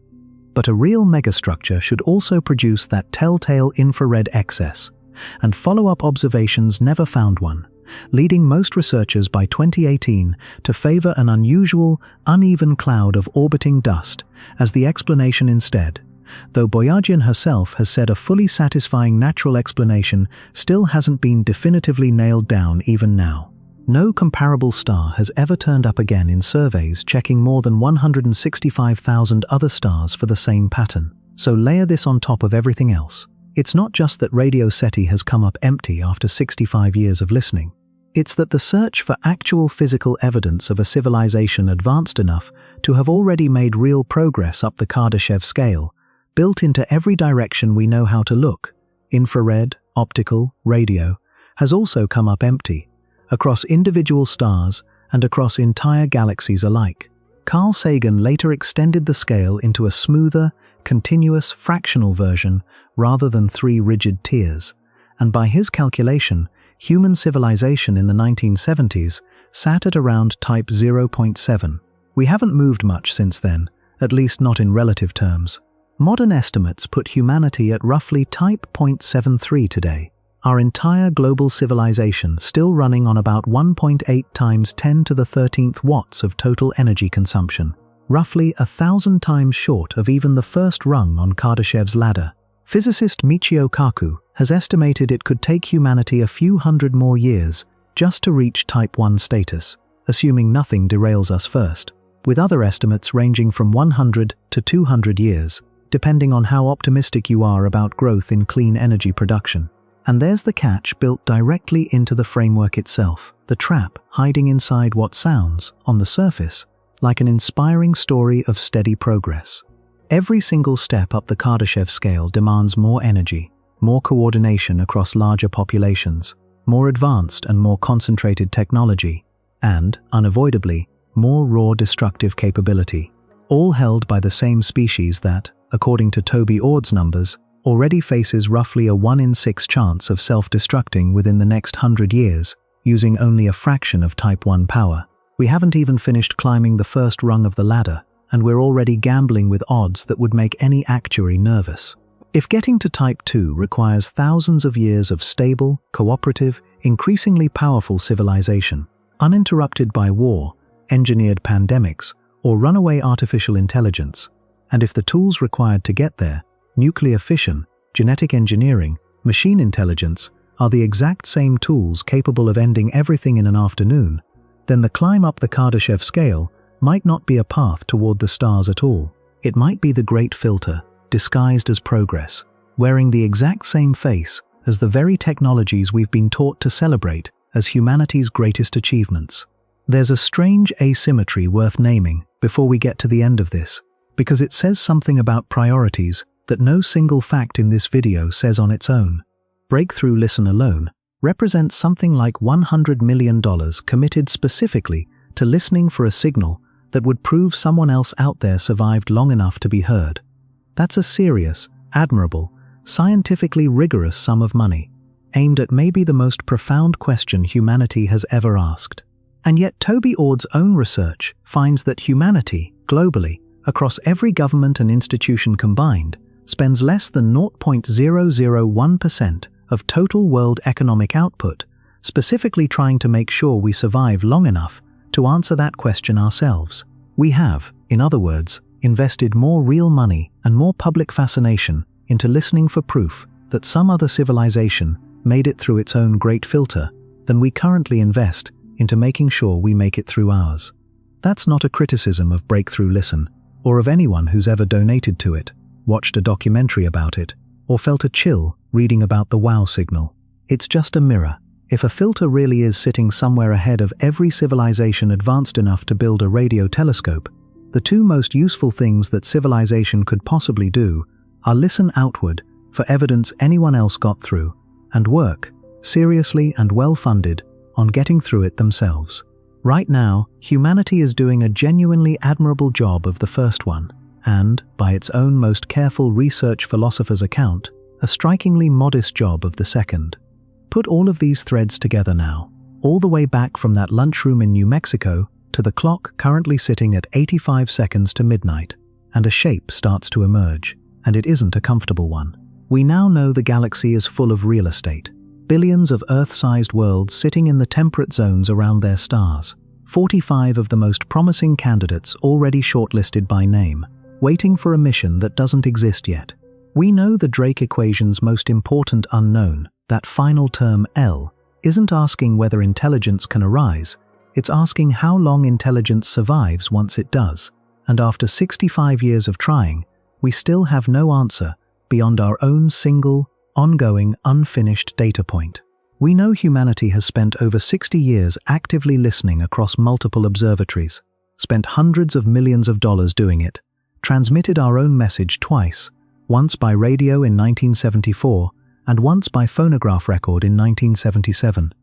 But a real megastructure should also produce that telltale infrared excess, and follow-up observations never found one, leading most researchers by 2018 to favor an unusual, uneven cloud of orbiting dust as the explanation instead, though Boyajian herself has said a fully satisfying natural explanation still hasn't been definitively nailed down even now. No comparable star has ever turned up again in surveys checking more than 165,000 other stars for the same pattern. So layer this on top of everything else. It's not just that Radio SETI has come up empty after 65 years of listening. It's that the search for actual physical evidence of a civilization advanced enough to have already made real progress up the Kardashev scale, built into every direction we know how to look, infrared, optical, radio, has also come up empty, across individual stars and across entire galaxies alike. Carl Sagan later extended the scale into a smoother, continuous fractional version rather than 3 rigid tiers, and by his calculation, human civilization in the 1970s sat at around type 0.7. We haven't moved much since then, at least not in relative terms. Modern estimates put humanity at roughly type 0.73 today. Our entire global civilization still running on about 1.8 times 10 to the 13th watts of total energy consumption, roughly 1,000 times short of even the first rung on Kardashev's ladder. Physicist Michio Kaku has estimated it could take humanity a few hundred more years just to reach Type 1 status, assuming nothing derails us first, with other estimates ranging from 100 to 200 years, depending on how optimistic you are about growth in clean energy production. And there's the catch built directly into the framework itself, the trap hiding inside what sounds, on the surface, like an inspiring story of steady progress. Every single step up the Kardashev scale demands more energy, more coordination across larger populations, more advanced and more concentrated technology, and, unavoidably, more raw destructive capability, all held by the same species that, according to Toby numbers, already faces roughly a 1 in 6 chance of self-destructing within the next 100 years, using only a fraction of Type 1 power. We haven't even finished climbing the first rung of the ladder, and we're already gambling with odds that would make any actuary nervous. If getting to Type 2 requires thousands of years of stable, cooperative, increasingly powerful civilization, uninterrupted by war, engineered pandemics, or runaway artificial intelligence, and if the tools required to get there, nuclear fission, genetic engineering, machine intelligence, are the exact same tools capable of ending everything in an afternoon, then the climb up the Kardashev scale might not be a path toward the stars at all. It might be the great filter, disguised as progress, wearing the exact same face as the very technologies we've been taught to celebrate as humanity's greatest achievements. There's a strange asymmetry worth naming before we get to the end of this, because it says something about priorities that no single fact in this video says on its own. Breakthrough Listen alone represents something like $100 million committed specifically to listening for a signal that would prove someone else out there survived long enough to be heard. That's a serious, admirable, scientifically rigorous sum of money, aimed at maybe the most profound question humanity has ever asked. And yet Toby Ord's own research finds that humanity, globally, across every government and institution combined, spends less than 0.001% of total world economic output, specifically trying to make sure we survive long enough to answer that question ourselves. We have, in other words, invested more real money and more public fascination into listening for proof that some other civilization made it through its own great filter than we currently invest into making sure we make it through ours. That's not a criticism of Breakthrough Listen, or of anyone who's ever donated to it, watched a documentary about it, or felt a chill reading about the wow signal. It's just a mirror. If a filter really is sitting somewhere ahead of every civilization advanced enough to build a radio telescope, the two most useful things that civilization could possibly do are listen outward for evidence anyone else got through, and work, seriously and well-funded, on getting through it themselves. Right now, humanity is doing a genuinely admirable job of the first one, and, by its own most careful research philosopher's account, a strikingly modest job of the second. Put all of these threads together now, all the way back from that lunchroom in New Mexico to the clock currently sitting at 85 seconds to midnight, and a shape starts to emerge, and it isn't a comfortable one. We now know the galaxy is full of real estate, billions of Earth-sized worlds sitting in the temperate zones around their stars, 45 of the most promising candidates already shortlisted by name, waiting for a mission that doesn't exist yet. We know the Drake equation's most important unknown, that final term L, isn't asking whether intelligence can arise, it's asking how long intelligence survives once it does, and after 65 years of trying, we still have no answer beyond our own single, ongoing, unfinished data point. We know humanity has spent over 60 years actively listening across multiple observatories, spent hundreds of millions of dollars doing it, transmitted our own message twice, once by radio in 1974 and once by phonograph record in 1977,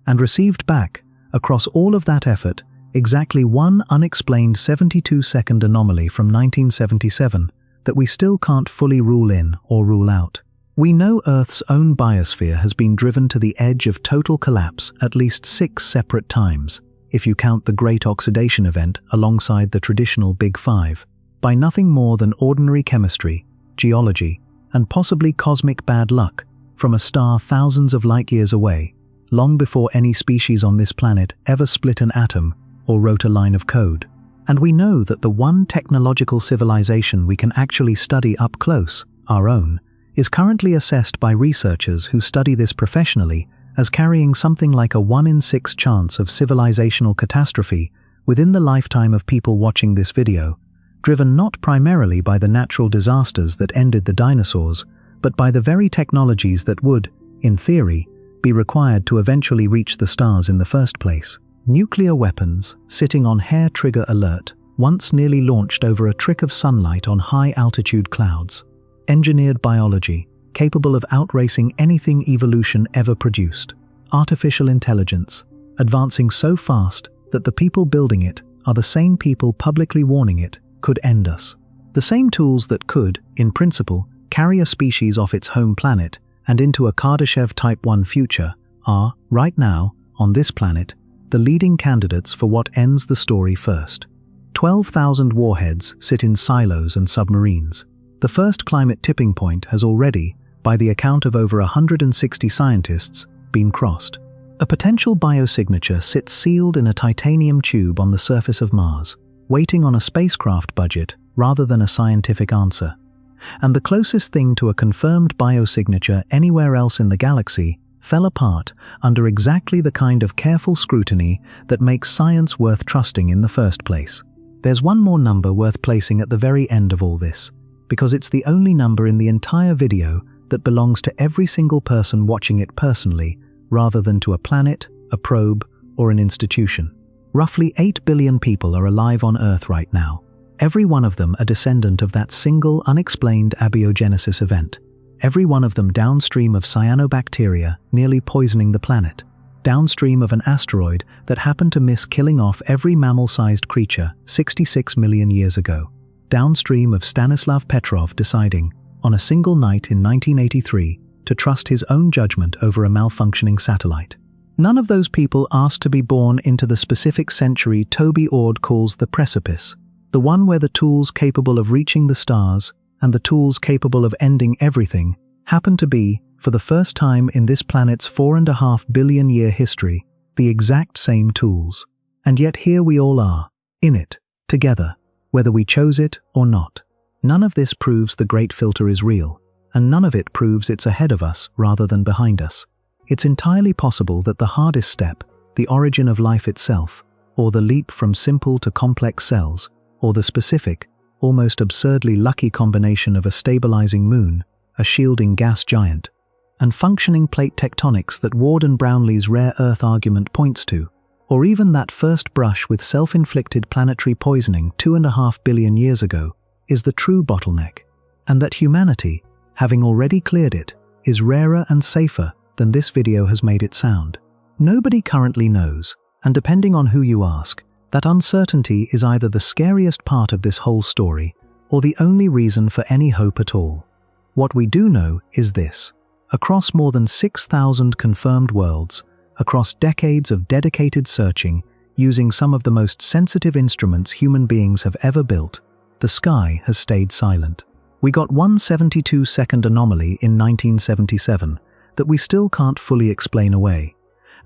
and received back, across all of that effort, exactly one unexplained 72-second anomaly from 1977 that we still can't fully rule in or rule out. We know Earth's own biosphere has been driven to the edge of total collapse at least 6 separate times, if you count the Great Oxidation Event alongside the traditional Big Five, by nothing more than ordinary chemistry, geology, and possibly cosmic bad luck from a star thousands of light years away, long before any species on this planet ever split an atom or wrote a line of code. And we know that the one technological civilization we can actually study up close, our own, is currently assessed by researchers who study this professionally as carrying something like a 1 in 6 chance of civilizational catastrophe within the lifetime of people watching this video, driven not primarily by the natural disasters that ended the dinosaurs, but by the very technologies that would, in theory, be required to eventually reach the stars in the first place. Nuclear weapons, sitting on hair trigger alert, once nearly launched over a trick of sunlight on high-altitude clouds. Engineered biology, capable of outracing anything evolution ever produced. Artificial intelligence, advancing so fast that the people building it are the same people publicly warning it could end us. The same tools that could, in principle, carry a species off its home planet and into a Kardashev Type 1 future are, right now, on this planet, the leading candidates for what ends the story first. 12,000 warheads sit in silos and submarines. The first climate tipping point has already, by the account of over 160 scientists, been crossed. A potential biosignature sits sealed in a titanium tube on the surface of Mars, waiting on a spacecraft budget rather than a scientific answer. And the closest thing to a confirmed biosignature anywhere else in the galaxy fell apart under exactly the kind of careful scrutiny that makes science worth trusting in the first place. There's one more number worth placing at the very end of all this, because it's the only number in the entire video that belongs to every single person watching it personally, rather than to a planet, a probe, or an institution. Roughly 8 billion people are alive on Earth right now, every one of them a descendant of that single unexplained abiogenesis event, every one of them downstream of cyanobacteria nearly poisoning the planet, downstream of an asteroid that happened to miss killing off every mammal-sized creature 66 million years ago, downstream of Stanislav Petrov deciding, on a single night in 1983, to trust his own judgment over a malfunctioning satellite. None of those people asked to be born into the specific century Toby calls the precipice, the one where the tools capable of reaching the stars and the tools capable of ending everything happen to be, for the first time in this planet's 4.5 billion year history, the exact same tools. And yet here we all are, in it, together, whether we chose it or not. None of this proves the Great Filter is real, and none of it proves it's ahead of us rather than behind us. It's entirely possible that the hardest step, the origin of life itself, or the leap from simple to complex cells, or the specific, almost absurdly lucky combination of a stabilizing moon, a shielding gas giant, and functioning plate tectonics that Ward and Brownlee's rare Earth argument points to, or even that first brush with self-inflicted planetary poisoning 2.5 billion years ago, is the true bottleneck, and that humanity, having already cleared it, is rarer and safer than this video has made it sound. Nobody currently knows, and depending on who you ask, that uncertainty is either the scariest part of this whole story or the only reason for any hope at all. What we do know is this: across more than 6,000 confirmed worlds, across decades of dedicated searching, using some of the most sensitive instruments human beings have ever built, the sky has stayed silent. We got one 72-second anomaly in 1977 that we still can't fully explain away,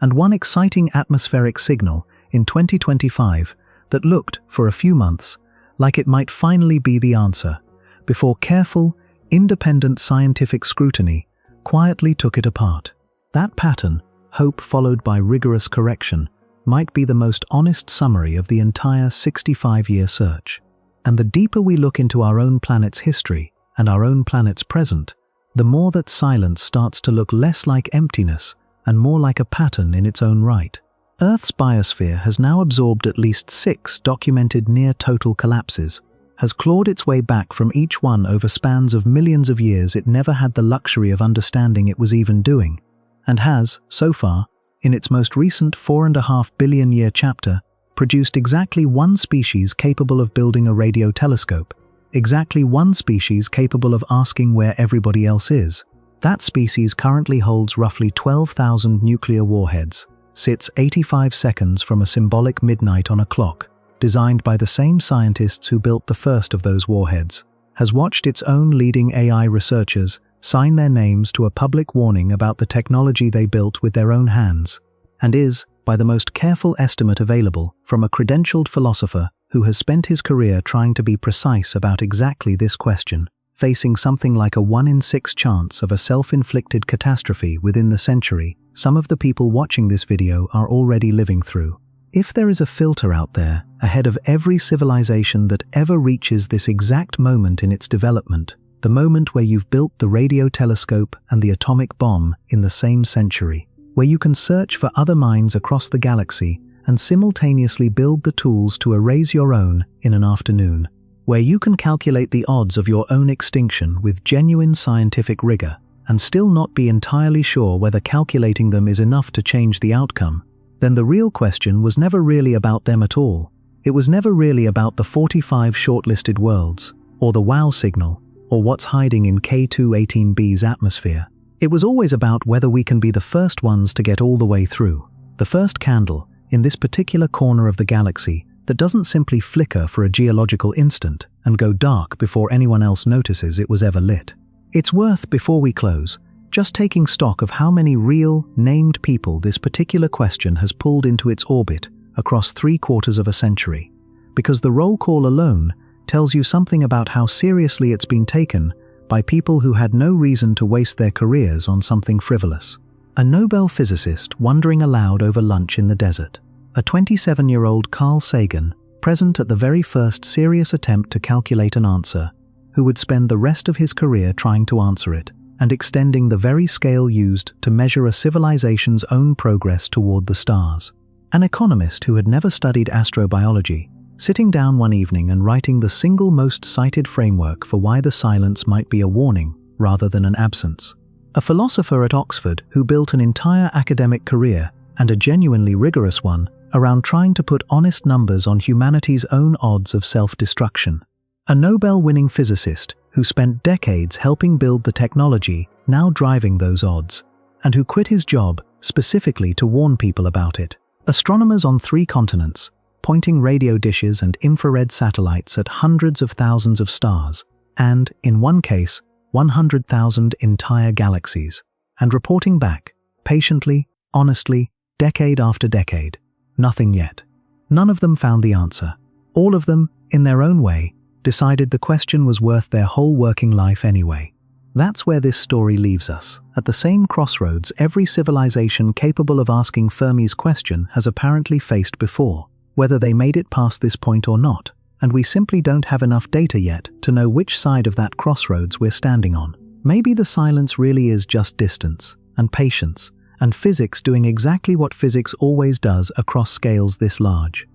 and one exciting atmospheric signal in 2025 that looked, for a few months, like it might finally be the answer, before careful, independent scientific scrutiny quietly took it apart. That pattern, hope followed by rigorous correction, might be the most honest summary of the entire 65-year search. And the deeper we look into our own planet's history and our own planet's present, the more that silence starts to look less like emptiness and more like a pattern in its own right. Earth's biosphere has now absorbed at least 6 documented near-total collapses, has clawed its way back from each one over spans of millions of years it never had the luxury of understanding it was even doing, and has, so far, in its most recent 4.5 billion year chapter, produced exactly one species capable of building a radio telescope, exactly one species capable of asking where everybody else is. That species currently holds roughly 12,000 nuclear warheads, sits 85 seconds from a symbolic midnight on a clock, designed by the same scientists who built the first of those warheads, has watched its own leading AI researchers sign their names to a public warning about the technology they built with their own hands, and is, by the most careful estimate available from a credentialed philosopher who has spent his career trying to be precise about exactly this question, facing something like a 1 in 6 chance of a self-inflicted catastrophe within the century some of the people watching this video are already living through. If there is a filter out there ahead of every civilization that ever reaches this exact moment in its development, the moment where you've built the radio telescope and the atomic bomb in the same century, where you can search for other minds across the galaxy and simultaneously build the tools to erase your own in an afternoon, where you can calculate the odds of your own extinction with genuine scientific rigor and still not be entirely sure whether calculating them is enough to change the outcome, then the real question was never really about them at all. It was never really about the 45 shortlisted worlds, or the WOW signal, or what's hiding in K2-18b's atmosphere. It was always about whether we can be the first ones to get all the way through, the first candle in this particular corner of the galaxy that doesn't simply flicker for a geological instant and go dark before anyone else notices it was ever lit. It's worth, before we close, just taking stock of how many real, named people this particular question has pulled into its orbit across 3/4 of a century, because the roll call alone tells you something about how seriously it's been taken by people who had no reason to waste their careers on something frivolous. A Nobel physicist wondering aloud over lunch in the desert. A 27-year-old Carl Sagan, present at the very first serious attempt to calculate an answer, who would spend the rest of his career trying to answer it, and extending the very scale used to measure a civilization's own progress toward the stars. An economist who had never studied astrobiology, sitting down one evening and writing the single most cited framework for why the silence might be a warning rather than an absence. A philosopher at Oxford who built an entire academic career, and a genuinely rigorous one, around trying to put honest numbers on humanity's own odds of self-destruction. A Nobel-winning physicist who spent decades helping build the technology now driving those odds, and who quit his job specifically to warn people about it. Astronomers on 3 continents, pointing radio dishes and infrared satellites at hundreds of thousands of stars, and, in one case, 100,000 entire galaxies, and reporting back, patiently, honestly, decade after decade. Nothing yet. None of them found the answer. All of them, in their own way, decided the question was worth their whole working life anyway. That's where this story leaves us, at the same crossroads every civilization capable of asking Fermi's question has apparently faced before, whether they made it past this point or not, and we simply don't have enough data yet to know which side of that crossroads we're standing on. Maybe the silence really is just distance, and patience, and physics doing exactly what physics always does across scales this large.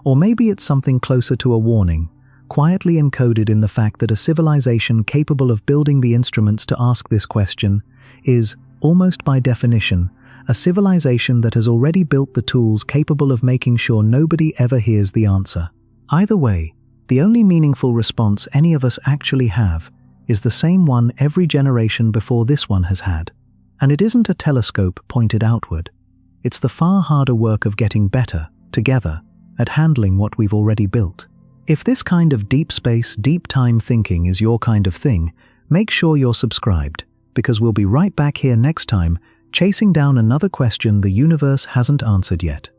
Or maybe it's something closer to a warning, quietly encoded in the fact that a civilization capable of building the instruments to ask this question is, almost by definition, a civilization that has already built the tools capable of making sure nobody ever hears the answer. Either way, the only meaningful response any of us actually have is the same one every generation before this one has had. And it isn't a telescope pointed outward. It's the far harder work of getting better, together, at handling what we've already built. If this kind of deep space, deep time thinking is your kind of thing, make sure you're subscribed, because we'll be right back here next time, chasing down another question the universe hasn't answered yet.